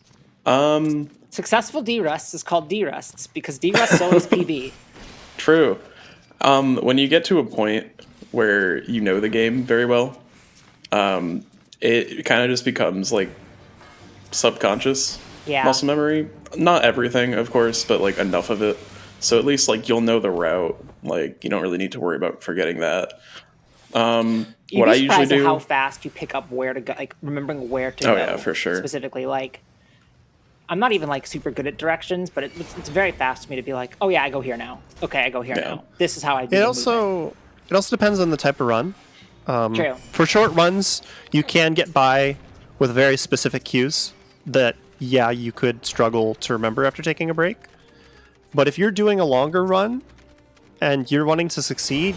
Successful derusts is called derusts because derusts always PB. True. When you get to a point where you know the game very well, it kind of just becomes like subconscious muscle memory. Not everything, of course, but like enough of it. So at least like you'll know the route. Like you don't really need to worry about forgetting that. You'd What be I usually surprised at do. how fast you pick up where to go, like remembering where to Oh, go. yeah, for sure. Specifically, like I'm not even like super good at directions, but it's very fast for me to be like, oh yeah, I go here now. Okay, I go here Yeah. now. This is how I do It the also depends on the type of run. True. For short runs, you can get by with very specific cues that, yeah, you could struggle to remember after taking a break. But if you're doing a longer run and you're wanting to succeed,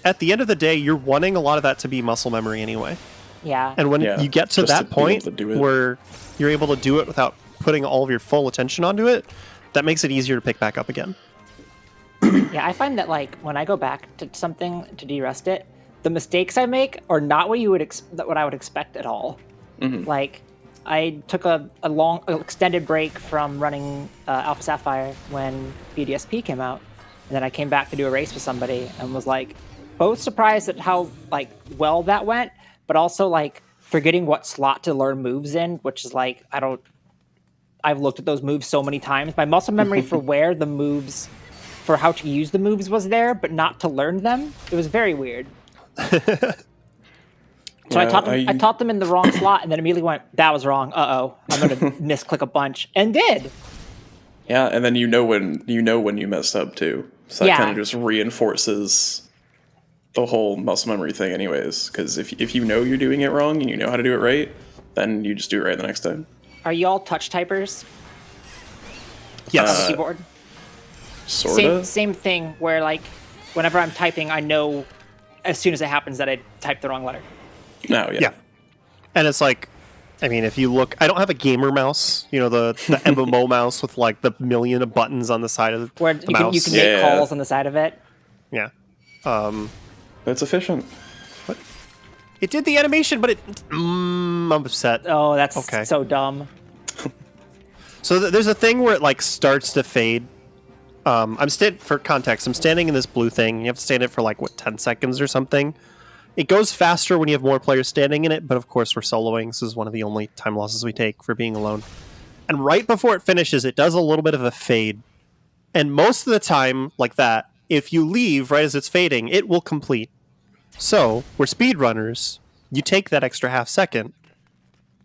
at the end of the day, you're wanting a lot of that to be muscle memory anyway. Yeah. And when Yeah, you get to just that to be able point to do it. where you're able to do it without putting all of your full attention onto it, that makes it easier to pick back up again. Yeah, I find that like when I go back to something to de-rust it, the mistakes I make are not what what I would expect at all. Like, I took a long, extended break from running Alpha Sapphire when BDSP came out, and then I came back to do a race with somebody and was like, both surprised at how like well that went, but also like forgetting what slot to learn moves in, which is like I've looked at those moves so many times. My muscle memory for where the moves, for how to use the moves was there, but not to learn them. It was very weird. So Yeah, I taught them in the wrong slot, and then immediately went, that was wrong. Uh-oh, I'm going to misclick a bunch. And did. Yeah, and then you know when you messed up too. So that Yeah. kind of just reinforces the whole muscle memory thing anyways. Because if you know you're doing it wrong and you know how to do it right, then you just do it right the next time. Are you all touch typers Yes. on the keyboard? Sorta. Same thing where, like, whenever I'm typing, I know as soon as it happens that I typed the wrong letter. No, yeah. Yeah. And it's like, I mean, if you look, I don't have a gamer mouse, the MMO mouse with like the million of buttons on the side of Where the you mouse. can make calls on the side of it. Yeah. That's efficient. It did the animation, but I'm upset. Oh, that's Okay. so dumb. So there's a thing where it like starts to fade. For context, I'm standing in this blue thing. You have to stand it for like 10 seconds or something. It goes faster when you have more players standing in it, but of course we're soloing. This is one of the only time losses we take for being alone. And right before it finishes, it does a little bit of a fade. And most of the time, like that, if you leave right as it's fading, it will complete. So, we're speedrunners. You take that extra half second.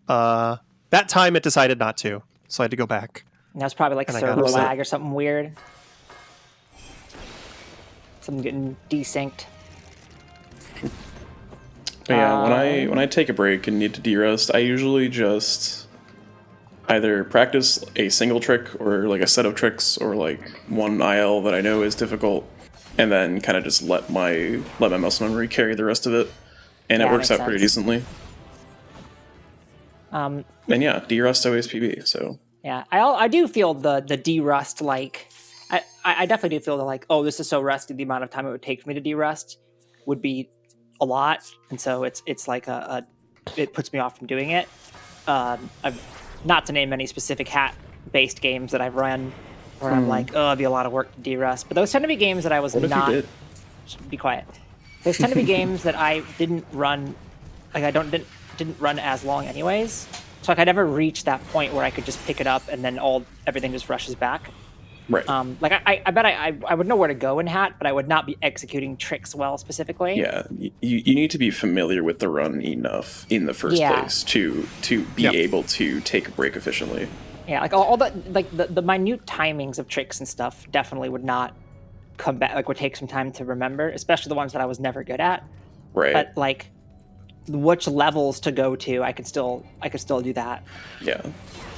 That time it decided not to, so I had to go back. And that's probably like And I got server upset. lag or something weird. Something getting desynced. But yeah, when I take a break and need to de-rust, I usually just either practice a single trick or like a set of tricks or like one IL that I know is difficult, and then kind of just let my muscle memory carry the rest of it, and Yeah, it works makes out pretty sense. decently. And yeah, de-rust always PB. So Yeah, I do feel the de-rust, like, I definitely do feel that, like, oh, this is so rusty, the amount of time it would take for me to de-rust would be a lot, and so it's like it puts me off from doing it. I've not to name any specific hat-based games that I've run where I'm like, oh, it'd be a lot of work to de-rust, but those tend to be games that I was what if not... you did? Be quiet. Those tend to be games that I didn't run, like, didn't run as long anyways, so like I never reached that point where I could just pick it up and then everything just rushes back. Right. Like I bet I would know where to go in hat, but I would not be executing tricks well specifically. Yeah, you need to be familiar with the run enough in the first Yeah. place to be Yep. able to take a break efficiently. Yeah, like all the like the minute timings of tricks and stuff definitely would not come back. Like would take some time to remember, especially the ones that I was never good at. Right. But like which levels to go to, I could still do that. Yeah.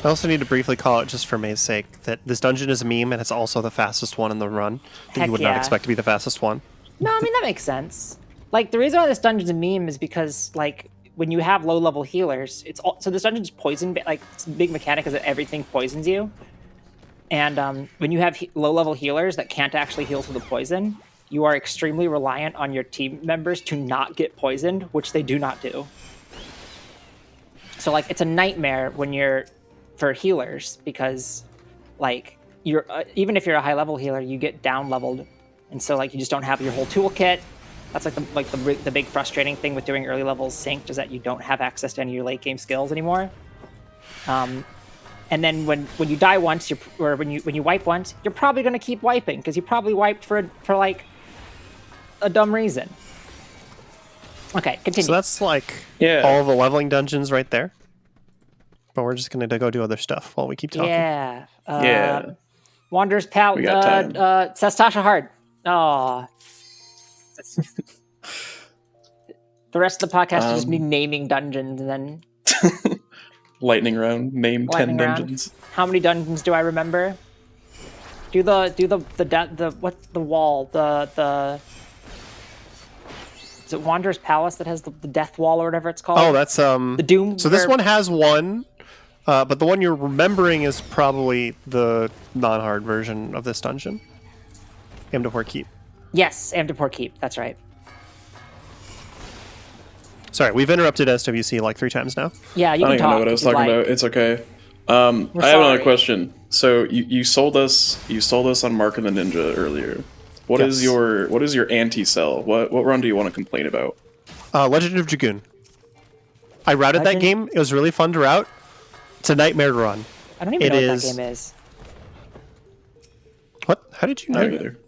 I also need to briefly call it, just for May's sake, that this dungeon is a meme and it's also the fastest one in the run. That Heck you would not yeah. expect to be the fastest one. No, I mean that makes sense. Like the reason why this dungeon's a meme is because like when you have low level healers, so this dungeon's poison. Like its big mechanic is that everything poisons you, and when you have low level healers that can't actually heal through the poison, you are extremely reliant on your team members to not get poisoned, which they do not do. So like it's a nightmare when you're for healers because like you're even if you're a high level healer, you get down leveled, and so like you just don't have your whole toolkit. That's like the big frustrating thing with doing early levels synced is that you don't have access to any of your late game skills anymore. And then when you die once, or when you wipe once, you're probably going to keep wiping because you probably wiped for like a dumb reason. Okay, continue. So that's like Yeah. all the leveling dungeons right there. But we're just going to go do other stuff while we keep talking. Yeah. Yeah. Wanderer's Pal. We got time. Says Tasha Hard. Aw. The rest of the podcast is just me naming dungeons and then lightning round. Name lightning 10 round. dungeons. How many dungeons do I remember? Do the what's the wall? The is it Wanderer's Palace that has the death wall or whatever it's called? Oh, that's the Doom. So this one has one, but the one you're remembering is probably the non-hard version of this dungeon. Amdapor Keep. Yes, Amdapor Keep. That's right. Sorry, we've interrupted SWC like 3 times now. Yeah, you I don't can even talk. know what I was if you'd talking like. about. It's okay. I have another sorry. question. So you sold us on Mark and the Ninja earlier. What is Yes. your anti-sell? What run do you want to complain about? Legend of Dragoon. I routed that game. It was really fun to route. It's a nightmare to run. I don't even know what that game is. What? How did you know? I don't either.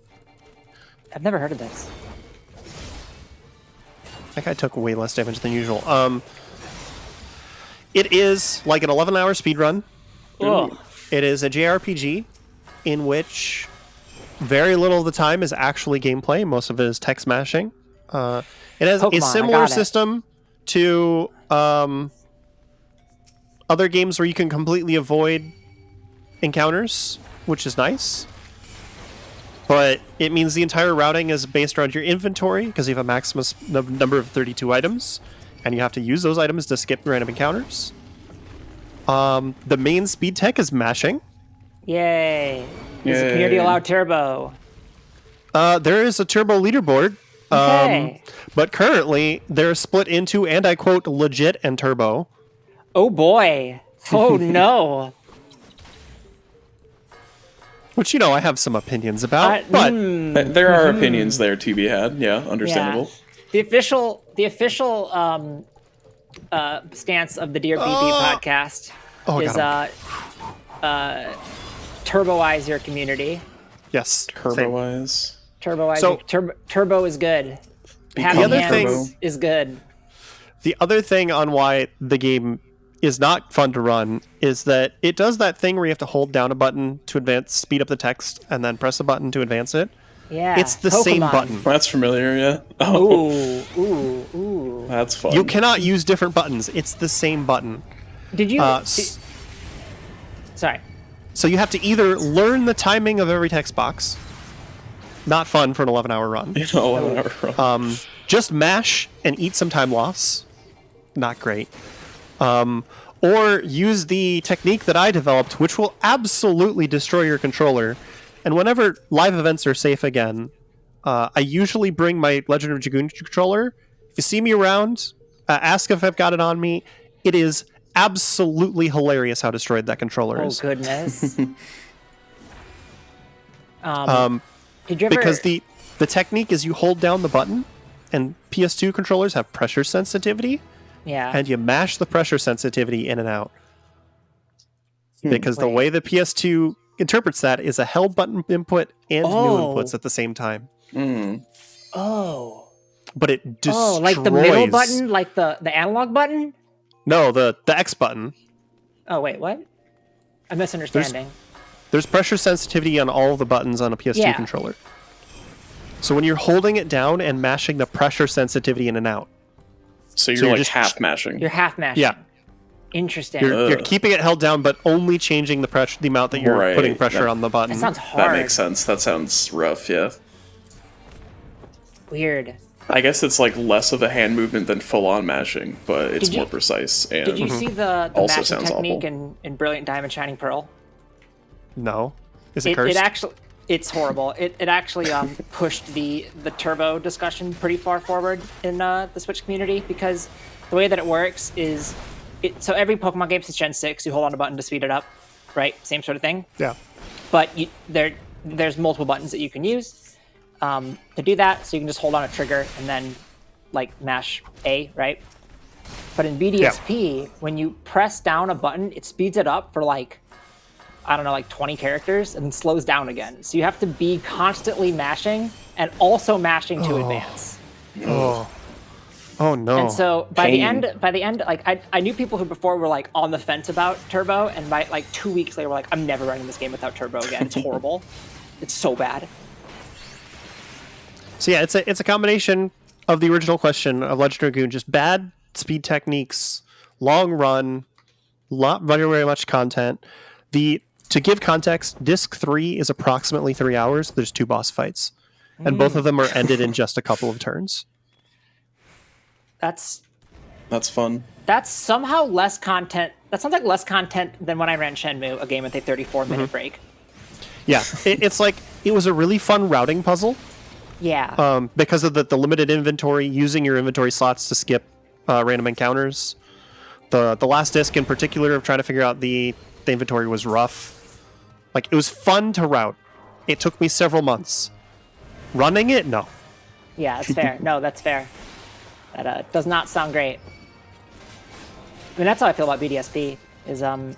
I've never heard of this. That guy took way less damage than usual. It is like an 11-hour speedrun. Ugh. It is a JRPG in which very little of the time is actually gameplay. Most of it is text mashing. It has Pokemon, a I similar got it. system to other games where you can completely avoid encounters, which is nice. But it means the entire routing is based around your inventory because you have a maximum number of 32 items, and you have to use those items to skip random encounters. The main speed tech is mashing. Yay. Is the community Yay. allowed turbo? There is a turbo leaderboard, Okay. but currently they're split into, and I quote, legit and turbo. Oh boy. Oh no. Which, you know, I have some opinions about, but There are opinions there to be had. Yeah, understandable. The official stance of the Dear BB podcast is turboize your community. yes. same. Turbo-wise. Turboize. So- Turbo is good. Having The other hands thing- is good. The other thing on why the game is not fun to run is that it does that thing where you have to hold down a button to advance, speed up the text, and then press a button to advance it. Yeah. It's the same Pokemon. button. That's familiar, yeah. Oh, Ooh. that's fun. You cannot use different buttons. It's the same button. Did you? Sorry. So you have to either learn the timing of every text box. Not fun for an 11-hour run. You know, whatever. Just mash and eat some time loss. Not great. Or use the technique that I developed, which will absolutely destroy your controller. And whenever live events are safe again, I usually bring my Legend of Dragoon controller. If you see me around, ask if I've got it on me. It is absolutely hilarious how destroyed that controller Oh is. goodness. Did you ever? Because the technique is you hold down the button, and PS2 controllers have pressure sensitivity, Yeah. and you mash the pressure sensitivity in and out. Because the Wait. way the PS2 interprets that is a held button input and new Oh. inputs at the same time. Oh. But it destroys... Oh, like the middle button, like the analog button. No, the X button. Oh wait, what? I'm misunderstanding. There's pressure sensitivity on all of the buttons on a PS2 Yeah. controller. So when you're holding it down and mashing the pressure sensitivity in and out, So you're you're like just- half mashing. You're half mashing. yeah, Interesting. you're keeping it held down, but only changing the pressure, the amount that you're Right, putting pressure that- on the button. That sounds That hard. makes sense. That sounds rough, yeah. Weird. I guess it's like less of a hand movement than full-on mashing, but it's Did you- more precise. And Did you see the Also mashing sounds technique awful. in Brilliant Diamond Shining Pearl? No, is it It cursed? actually, it's horrible. It actually pushed the turbo discussion pretty far forward in the Switch community, because the way that it works is, so every Pokemon game since Gen 6, you hold on a button to speed it up, right? Same sort of thing. Yeah. But there's multiple buttons that you can use to do that. So you can just hold on a trigger and then like mash A, right? But in BDSP, when you press down a button, it speeds it up for like, I don't know, like 20 characters and then slows down again. So you have to be constantly mashing and also mashing to advance. Oh no. And so by the Pain. end, like I knew people who before were like on the fence about turbo, and by like 2 weeks later were like, I'm never running this game without turbo again. It's horrible. It's so bad. So yeah, it's a combination of the original question of Legend Dragoon, just bad speed techniques, long run, very, very much content. To give context, Disc 3 is approximately 3 hours. There's 2 boss fights. And both of them are ended in just a couple of turns. That's fun. That's somehow less content. That sounds like less content than when I ran Shenmue, a game with a 34-minute break. Yeah, it's like, it was a really fun routing puzzle. Yeah. Because of the limited inventory, using your inventory slots to skip random encounters. The last disc in particular of trying to figure out the inventory was rough. Like, it was fun to route. It took me several months. Running it? No. Yeah, that's fair. No, that's fair. That does not sound great. I mean, that's how I feel about BDSP, is I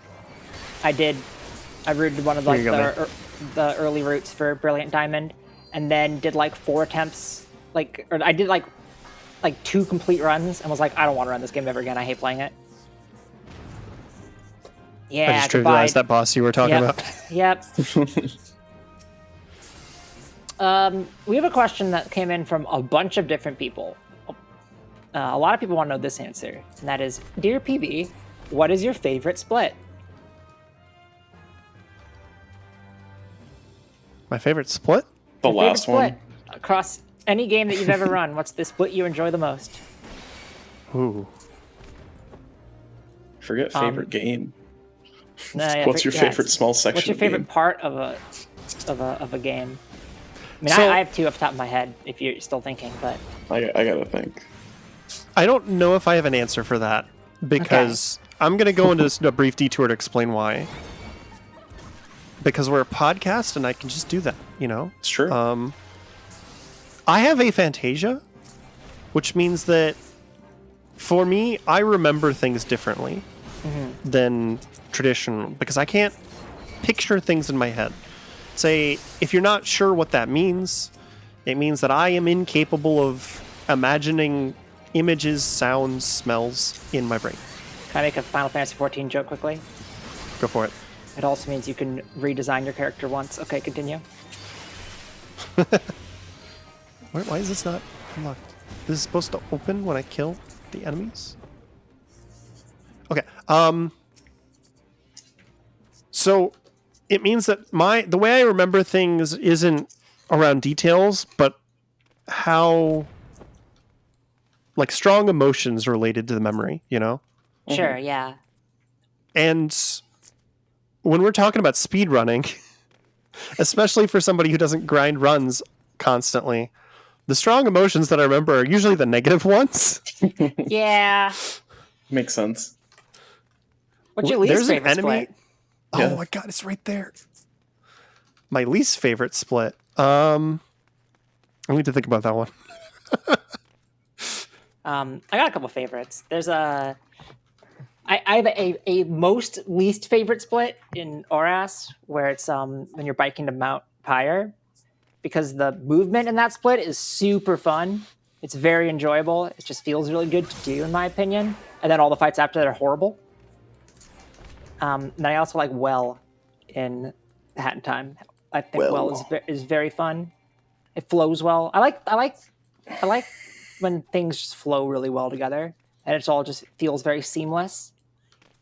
rooted one of like the early routes for Brilliant Diamond, and then did like 4 attempts, or I did like 2 complete runs, and was like, I don't want to run this game ever again. I hate playing it. Yeah, I just trivialized that boss you were talking about. Yep. We have a question that came in from a bunch of different people. A lot of people want to know this answer, and that is, Dear PB, what is your favorite split? My favorite split? The last one. Across any game that you've ever run, what's the split you enjoy the most? Ooh. Forget favorite game. What's your favorite small section? What's your favorite part of a game? I mean, I have 2 off the top of my head, if you're still thinking, but I gotta think. I don't know if I have an answer for that, because I'm going to go into a brief detour to explain why. Because we're a podcast, and I can just do that, you know? It's true. I have aphantasia, which means that, for me, I remember things differently than traditional, because I can't picture things in my head. Say, if you're not sure what that means, it means that I am incapable of imagining images, sounds, smells in my brain. Can I make a Final Fantasy XIV joke quickly? Go for it. It also means you can redesign your character once. Okay, continue. Why is this not unlocked? This is supposed to open when I kill the enemies? Okay. So it means that the way I remember things isn't around details, but how like strong emotions related to the memory, you know? Sure, yeah. And when we're talking about speedrunning, especially for somebody who doesn't grind runs constantly, the strong emotions that I remember are usually the negative ones. Yeah. Makes sense. What's your least There's favorite an enemy. split? Oh my god, it's right there. My least favorite split. I need to think about that one. I got a couple favorites. There's I have a most least favorite split in Oras, where it's when you're biking to Mount Pyre, because the movement in that split is super fun. It's very enjoyable. It just feels really good to do, in my opinion. And then all the fights after that are horrible. And I also like Well in Hat in Time. I think Well is very fun. It flows well. I like when things just flow really well together, and it's all just feels very seamless.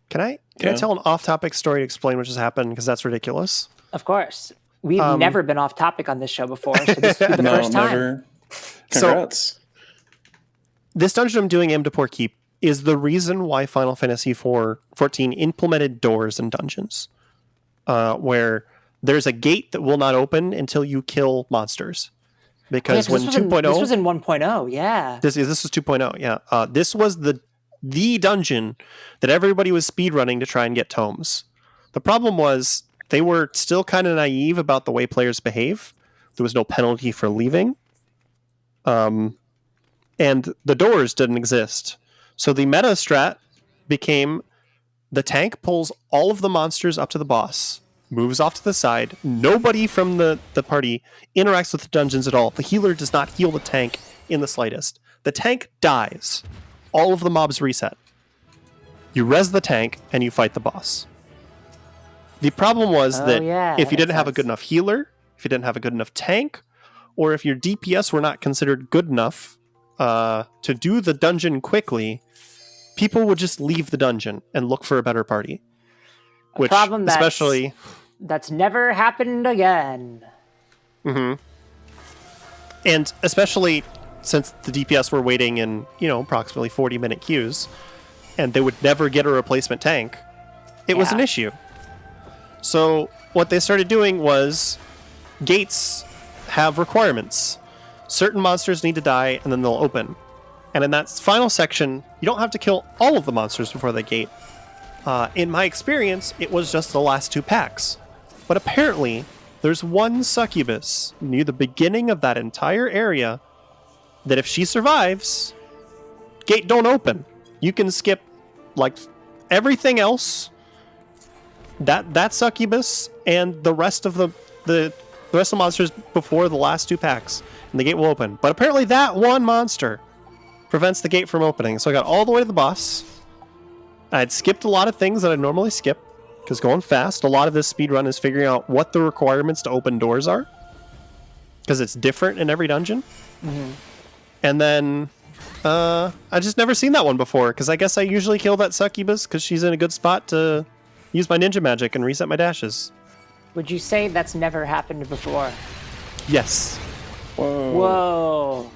Can I tell an off-topic story to explain what just happened? Because that's ridiculous. Of course. We've never been off topic on this show before, so this will be the first time. Never. Congrats. So, this dungeon I'm doing, Aim to Poor Keep, is the reason why Final Fantasy XIV implemented doors in dungeons, where there's a gate that will not open until you kill monsters. Because when 2.0... This was in 1.0, yeah. This was 2.0, yeah. This was the dungeon that everybody was speedrunning to try and get tomes. The problem was they were still kind of naive about the way players behave. There was no penalty for leaving. And the doors didn't exist. So the meta strat became the tank pulls all of the monsters up to the boss, moves off to the side. Nobody from the party interacts with the dungeons at all. The healer does not heal the tank in the slightest. The tank dies. All of the mobs reset. You res the tank, and you fight the boss. The problem was that if you didn't have a good enough healer, if you didn't have a good enough tank, or if your DPS were not considered good enough, to do the dungeon quickly, people would just leave the dungeon and look for a better party. Which, problem especially, that's never happened again. and especially since the DPS were waiting in, approximately 40-minute queues, and they would never get a replacement tank, it was an issue. So what they started doing was gates have requirements. Certain monsters need to die, and then they'll open. And in that final section, you don't have to kill all of the monsters before the gate. In my experience, it was just the last 2 packs. But apparently, there's one succubus near the beginning of that entire area that if she survives, gate don't open. You can skip, everything else, that succubus, and the rest of the rest of the monsters before the last 2 packs, and the gate will open. But apparently that one monster prevents the gate from opening. So I got all the way to the boss. I'd skipped a lot of things that I'd normally skip, because going fast, a lot of this speedrun is figuring out what the requirements to open doors are, because it's different in every dungeon. And then I just never seen that one before, because I guess I usually kill that succubus because she's in a good spot to use my ninja magic and reset my dashes. Would you say that's never happened before? Yes. Whoa.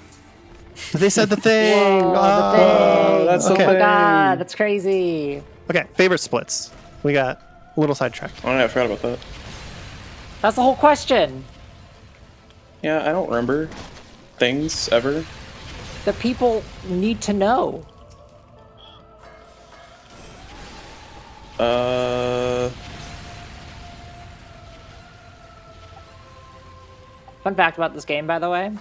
They said the thing. Whoa, the thing. That's Oh okay. my god, that's crazy. Okay, favorite splits. We got a little sidetracked. Oh, yeah, I forgot about that. That's the whole question. Yeah, I don't remember things ever. The people need to know. Fun fact about this game, by the way,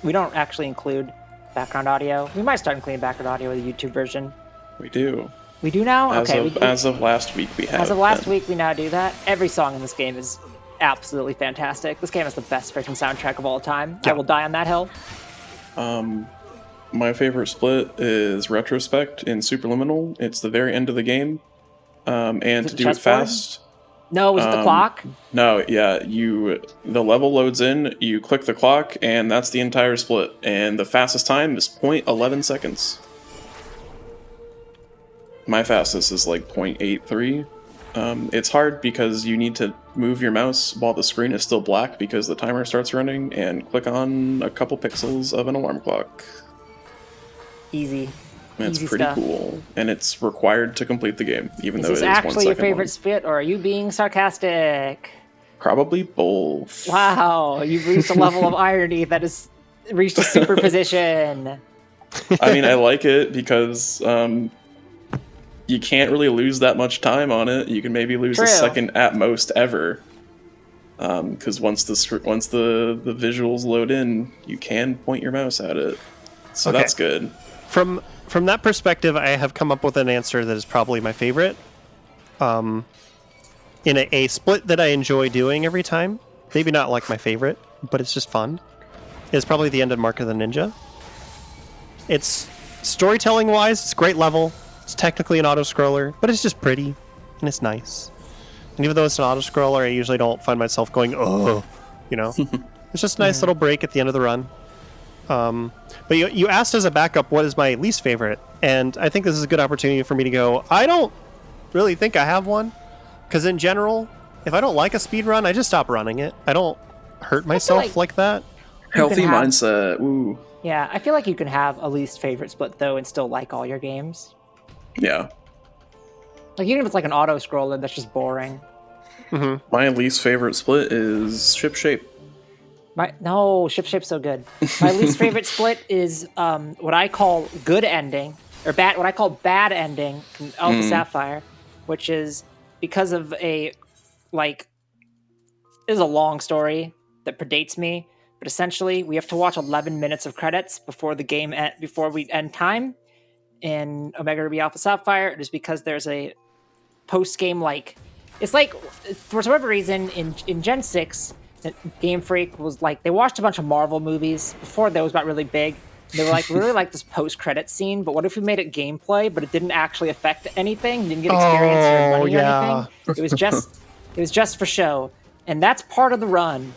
we don't actually include background audio. We might start including background audio with the YouTube version. We do. We do now? As of last week, we have. As of last week, we now do that. Every song in this game is absolutely fantastic. This game is the best freaking soundtrack of all time. I will die on that hill. My favorite split is Retrospect in Superliminal. It's the very end of the game. And to do it chessboard? fast... No, was it the clock? No, yeah, the level loads in, you click the clock, and that's the entire split. And the fastest time is 0.11 seconds. My fastest is 0.83. It's hard because you need to move your mouse while the screen is still black because the timer starts running, and click on a couple pixels of an alarm clock. Easy. And it's Easy pretty stuff. cool, and it's required to complete the game, even though it Is is this 1 actually your second favorite long. split, or are you being sarcastic? Probably both. Wow, you've reached a level of irony that has reached a superposition. I mean, I like it because you can't really lose that much time on it. You can maybe lose True. a second at most ever. Because once the visuals load in, you can point your mouse at it. So Okay. that's good. From that perspective, I have come up with an answer that is probably my favorite. In a split that I enjoy doing every time, maybe not my favorite, but it's just fun, is probably the end of Mark of the Ninja. It's storytelling-wise, it's a great level. It's technically an auto-scroller, but it's just pretty, and it's nice. And even though it's an auto-scroller, I usually don't find myself going, oh, It's just a nice little break at the end of the run. But you asked as a backup what is my least favorite, and I think this is a good opportunity for me to go, I don't really think I have one, because in general, if I don't like a speed run, I just stop running it. I don't hurt myself like that. Healthy have- mindset. Ooh. Yeah, I feel like you can have a least favorite split, though, and still like all your games. Yeah. Even if it's an auto-scroller that's just boring. My least favorite split is Ship Shape. No, Ship Shape's so good. My least favorite split is what I call good ending, or what I call bad ending from Alpha Sapphire, which is because of this is a long story that predates me, but essentially we have to watch 11 minutes of credits before the game before we end time in Omega Ruby Alpha Sapphire. It is because there's a post-game it's for some reason in Gen 6, Game Freak was they watched a bunch of Marvel movies before those got really big. They were we really like this post-credit scene, but what if we made it gameplay, but it didn't actually affect anything? You didn't get experience or money or anything. It was just for show, and that's part of the run.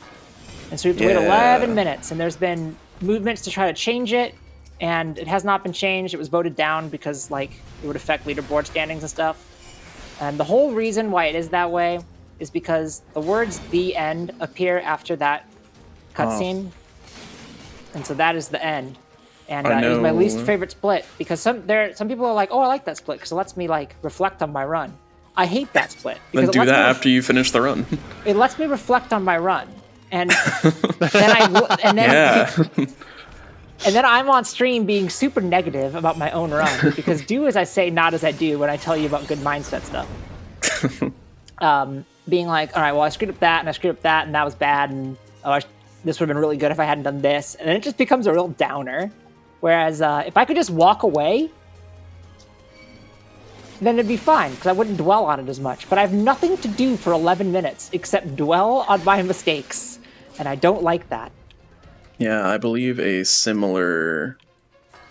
And so we have to wait 11 minutes, and there's been movements to try to change it, and it has not been changed. It was voted down because like it would affect leaderboard standings and stuff. And the whole reason why it is that way is because the words "the end" appear after that cutscene, and so that is the end. And it was my least favorite split because some people are like, "Oh, I like that split because it lets me like reflect on my run." I hate that split. Then do that after you finish the run. It lets me reflect on my run, and then I'm on stream being super negative about my own run because do as I say, not as I do when I tell you about good mindset stuff. Being like, all right, well, I screwed up that, and I screwed up that, and that was bad, and this would have been really good if I hadn't done this. And then it just becomes a real downer. Whereas if I could just walk away, then it'd be fine, because I wouldn't dwell on it as much. But I have nothing to do for 11 minutes except dwell on my mistakes, and I don't like that. Yeah, I believe a similar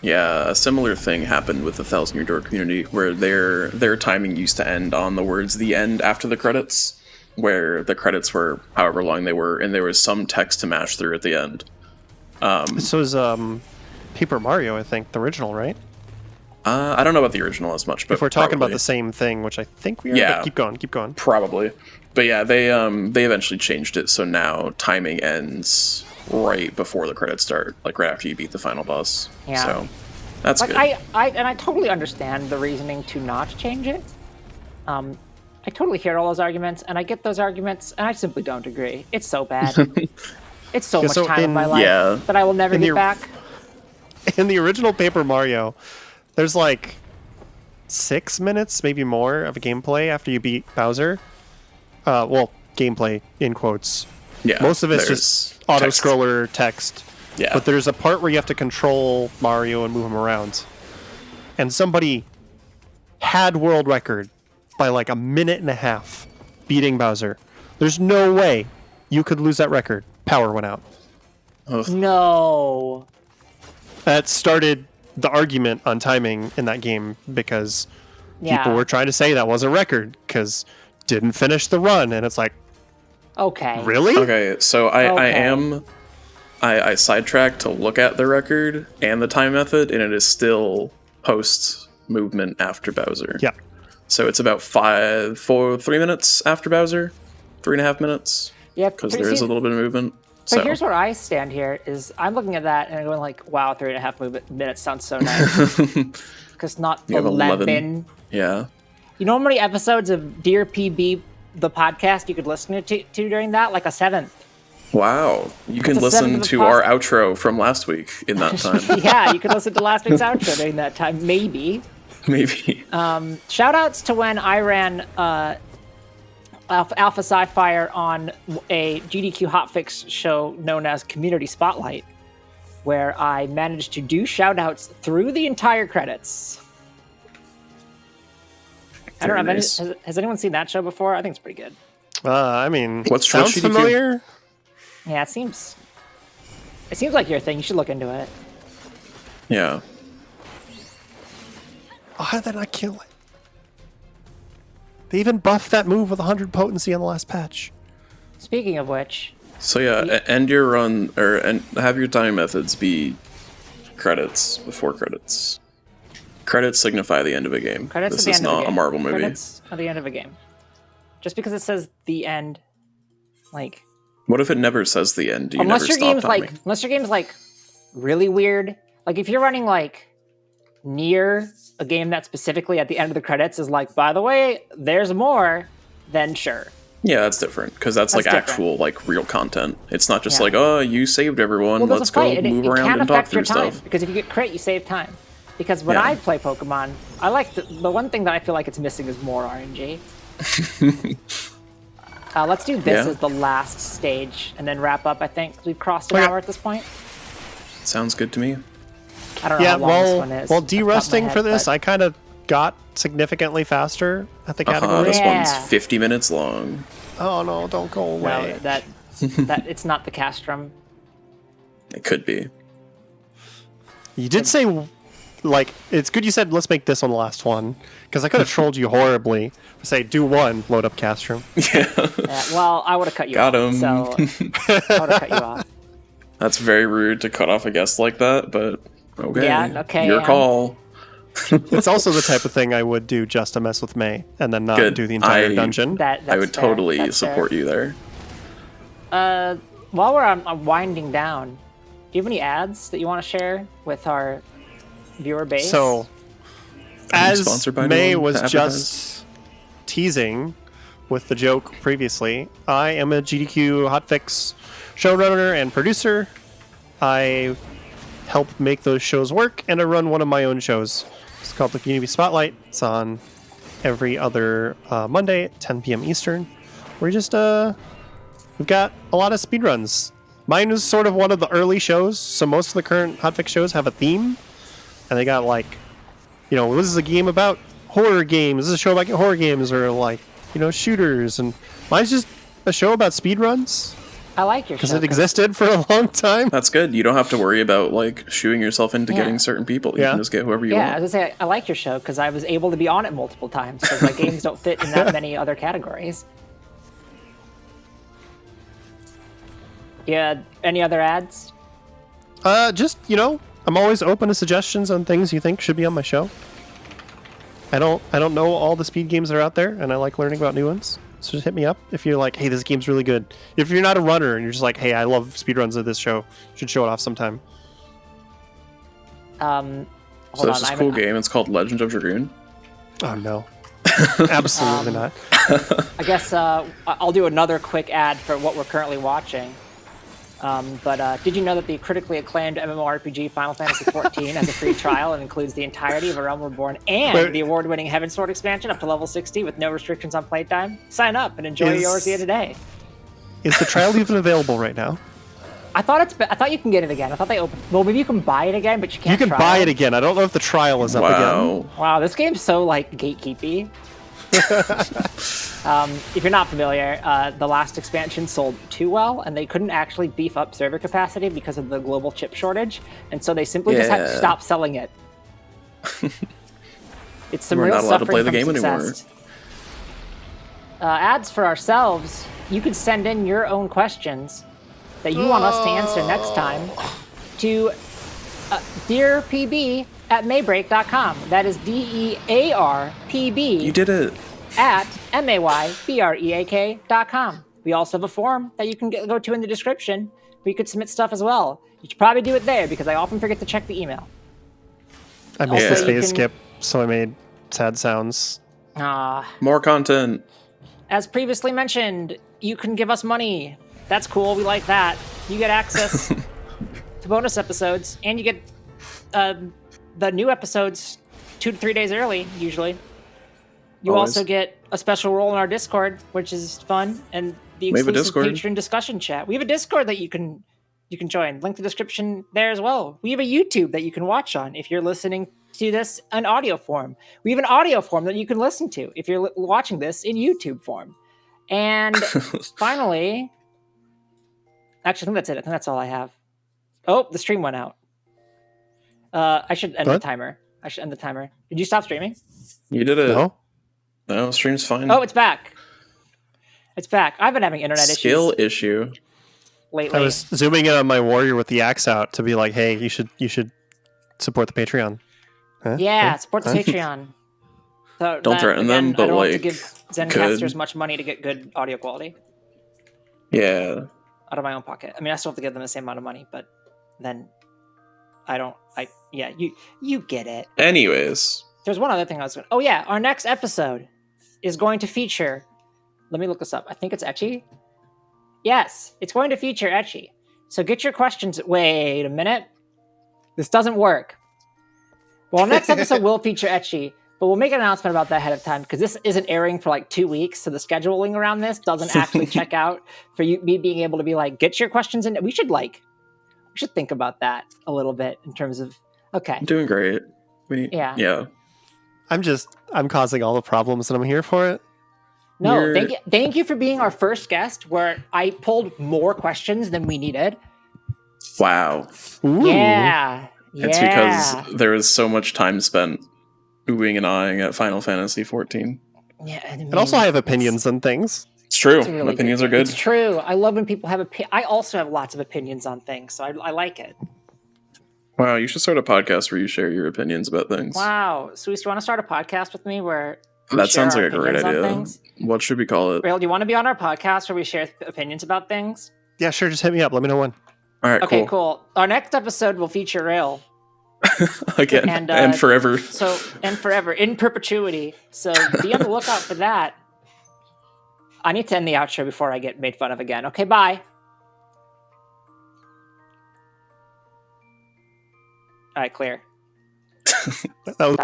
thing happened with the Thousand Year Door community, where their timing used to end on the words "the end" after the credits, where the credits were however long they were, and there was some text to match through at the end. So is Paper Mario, I think, the original, right? I don't know about the original as much, but if we're talking probably about the same thing, which I think we are, Yeah. but keep going. Probably. But yeah, they eventually changed it, so now timing ends right before the credits start, like right after you beat the final boss. Yeah. So that's Like good. I totally understand the reasoning to not change it. I totally hear all those arguments, and I get those arguments, and I simply don't agree. It's so bad. It's so much time in my life that I will never get back. In the original Paper Mario, there's like 6 minutes, maybe more, of gameplay after you beat Bowser. Well, gameplay in quotes. Yeah, most of it's just auto-scroller text. Yeah. But there's a part where you have to control Mario and move him around. And somebody had world record by like a minute and a half beating Bowser. There's no way you could lose that record. Power went out. Ugh. No. That started the argument on timing in that game because people were trying to say that was a record because didn't finish the run, and it's like, okay, really? Okay, so I sidetracked to look at the record and the time method, and it is still post movement after Bowser. Yeah. So it's about 3 minutes after Bowser, 3.5 minutes. Yeah, because there is a little bit of movement. So here's where I stand here, is I'm looking at that and I'm going like, wow, 3.5 minutes sounds so nice. Because not 11. Yeah. You know how many episodes of Dear PB, the podcast, you could listen to during that? Like a 7th. Wow. You can listen to our outro from last week in that time. Yeah, you could listen to last week's outro during that time, maybe. Maybe. Shout outs to when I ran Alpha Sci-Fire on a GDQ hotfix show known as Community Spotlight, where I managed to do shout-outs through the entire credits. I don't know, has anyone seen that show before? I think it's pretty good. I mean, sounds familiar? Yeah, it seems like your thing. You should look into it. Yeah. Oh, how did that not kill it? They even buffed that move with 100 potency on the last patch. Speaking of which... So yeah, end your run, and have your time methods be credits before credits. Credits signify the end of a game. This is not a Marvel movie. Credits are the end of a game. Just because it says the end, like... What if it never says the end? Do you never stop timing? Unless your game's like really weird. Like if you're running like near a game that specifically at the end of the credits is like, by the way, there's more, then sure. Yeah, that's different because that's like different. Actual like real content. It's not just like, oh, you saved everyone. Let's go move around and talk through stuff. Because if you get crit, you save time. Because when I play Pokemon, I like the one thing that I feel like it's missing is more RNG. Let's do this as the last stage and then wrap up. I think we've crossed an hour at this point. Sounds good to me. I don't know how long this one is. While de-rusting for this, I kind of got significantly faster at the category. This one's 50 minutes long. Oh no, don't go away. No, that it's not the castrum. It could be. You did say, like, it's good you said, let's make this one the last one. Because I could have trolled you horribly. Say, do one, load up castrum. Yeah, well, I would have cut you off. Got him. So I would have cut you off. That's very rude to cut off a guest like that, but Okay. Yeah, okay, Your Anne. call. It's also the type of thing I would do just to mess with May, and then not Good. do the entire I- dungeon. That's I would fair. totally That's support you there. fair. While we're winding down, do you have any ads that you want to share with our viewer base? So, Are you as sponsored by May anyone was to advertise? just teasing with the joke previously, I am a GDQ hotfix showrunner and producer. I help make those shows work, and I run one of my own shows. It's called the Community Spotlight. It's on every other Monday at 10 p.m. Eastern. We're just we've got a lot of speedruns. Mine is sort of one of the early shows, so most of the current hotfix shows have a theme, and they got like, you know, this is a game about horror games. This is a show about horror games, or like, you know, shooters. And mine's just a show about speedruns I like your show. because it existed for a long time. That's good. You don't have to worry about like shooing yourself into Yeah. getting certain people. You Yeah. can just get whoever you Yeah, I want. was gonna say I like your show because I was able to be on it multiple times because my games don't fit in that many other categories. Yeah, any other ads? Just, you know, I'm always open to suggestions on things you think should be on my show. I don't know all the speed games that are out there, and I like learning about new ones. So just hit me up if you're like, hey, this game's really good. If you're not a runner and you're just like, hey, I love speedruns of this show, should show it off sometime. Hold So there's on, this I'm- cool game. It's called Legend of Dragoon. Oh no, absolutely not. I guess I'll do another quick ad for what we're currently watching. But did you know that the critically acclaimed MMORPG Final Fantasy XIV has a free trial and includes the entirety of A Realm Reborn and Wait. the award-winning Heavensward expansion up to level 60 with no restrictions on playtime? Sign up and enjoy yours here today. Is the trial even available right now? I thought you can get it again. I thought they opened. Well, maybe you can buy it again, but you can't. You can try buy it again. I don't know if the trial is up again. Wow. Wow, this game's so like gatekeepy. If you're not familiar, the last expansion sold too well, and they couldn't actually beef up server capacity because of the global chip shortage, and so they simply just had to Yeah. stop selling it. It's some We're real not allowed to suffering play the from game success. Ads for ourselves. You could send in your own questions that you want us to answer next time to dearpb@maybreak.com. That is DEARPB You did it. at MAYBREAK.com. We also have a form that you can go to in the description where you could submit stuff as well. You should probably do it there because I often forget to check the email. I missed Also, this you phase can- skip, so I made sad sounds. More content. As previously mentioned, you can give us money. That's cool. We like that. You get access to bonus episodes, and you get the new episodes 2 to 3 days early, usually. You Always. also get a special role in our Discord, which is fun, and the We have a exclusive Discord. patron discussion chat. We have a Discord that you can join. Link to the description there as well. We have a YouTube that you can watch on if you're listening to this in audio form. We have an audio form that you can listen to if you're watching this in YouTube form. And finally, actually, I think that's it. I think that's all I have. Oh, the stream went out. I should end the What? timer. I should end the timer. Did you stop streaming? You did it. No? No, stream's fine. Oh, it's back. It's back. I've been having internet Skill issues issue. lately. I was zooming in on my warrior with the axe out to be like, hey, you should support the Patreon. Huh? Yeah, Huh? support the Huh? Patreon. So Don't that, threaten them, again, but, I don't have to like, give Zencasters good. much money to get good audio quality Yeah. out of my own pocket. I mean, I still have to give them the same amount of money, but then you get it. Anyways. There's one other thing I was going to... Oh, yeah. Our next episode is going to feature... Let me look this up. I think it's Etchy. Yes, it's going to feature Etchy. So get your questions... Wait a minute. This doesn't work. Well, our next episode will feature Etchy, but we'll make an announcement about that ahead of time because this isn't airing for like 2 weeks, so the scheduling around this doesn't actually check out for me being able to be like, get your questions in. We should think about that a little bit in terms of... Okay. I'm doing great. Yeah. Yeah. I'm causing all the problems and I'm here for it. No, You're- thank you for being our first guest where I pulled more questions than we needed. Wow. Ooh. Yeah. It's because there was so much time spent oohing and ahhing at Final Fantasy XIV. Yeah, And also I have opinions on things. It's true. It's a really Opinions good are good. It's true. I love when people have I also have lots of opinions on things, so I like it. Wow, you should start a podcast where you share your opinions about things. Wow, Sweet, do you want to start a podcast with me where we That share sounds our like a great opinions on idea. things? What should we call it? Rael, do you want to be on our podcast where we share opinions about things? Yeah, sure. Just hit me up. Let me know when. All right, Okay, cool. cool. Our next episode will feature Rael. Again, and forever. And forever, in perpetuity. So be on the lookout for that. I need to end the outro before I get made fun of again. Okay, bye. All right, clear. That was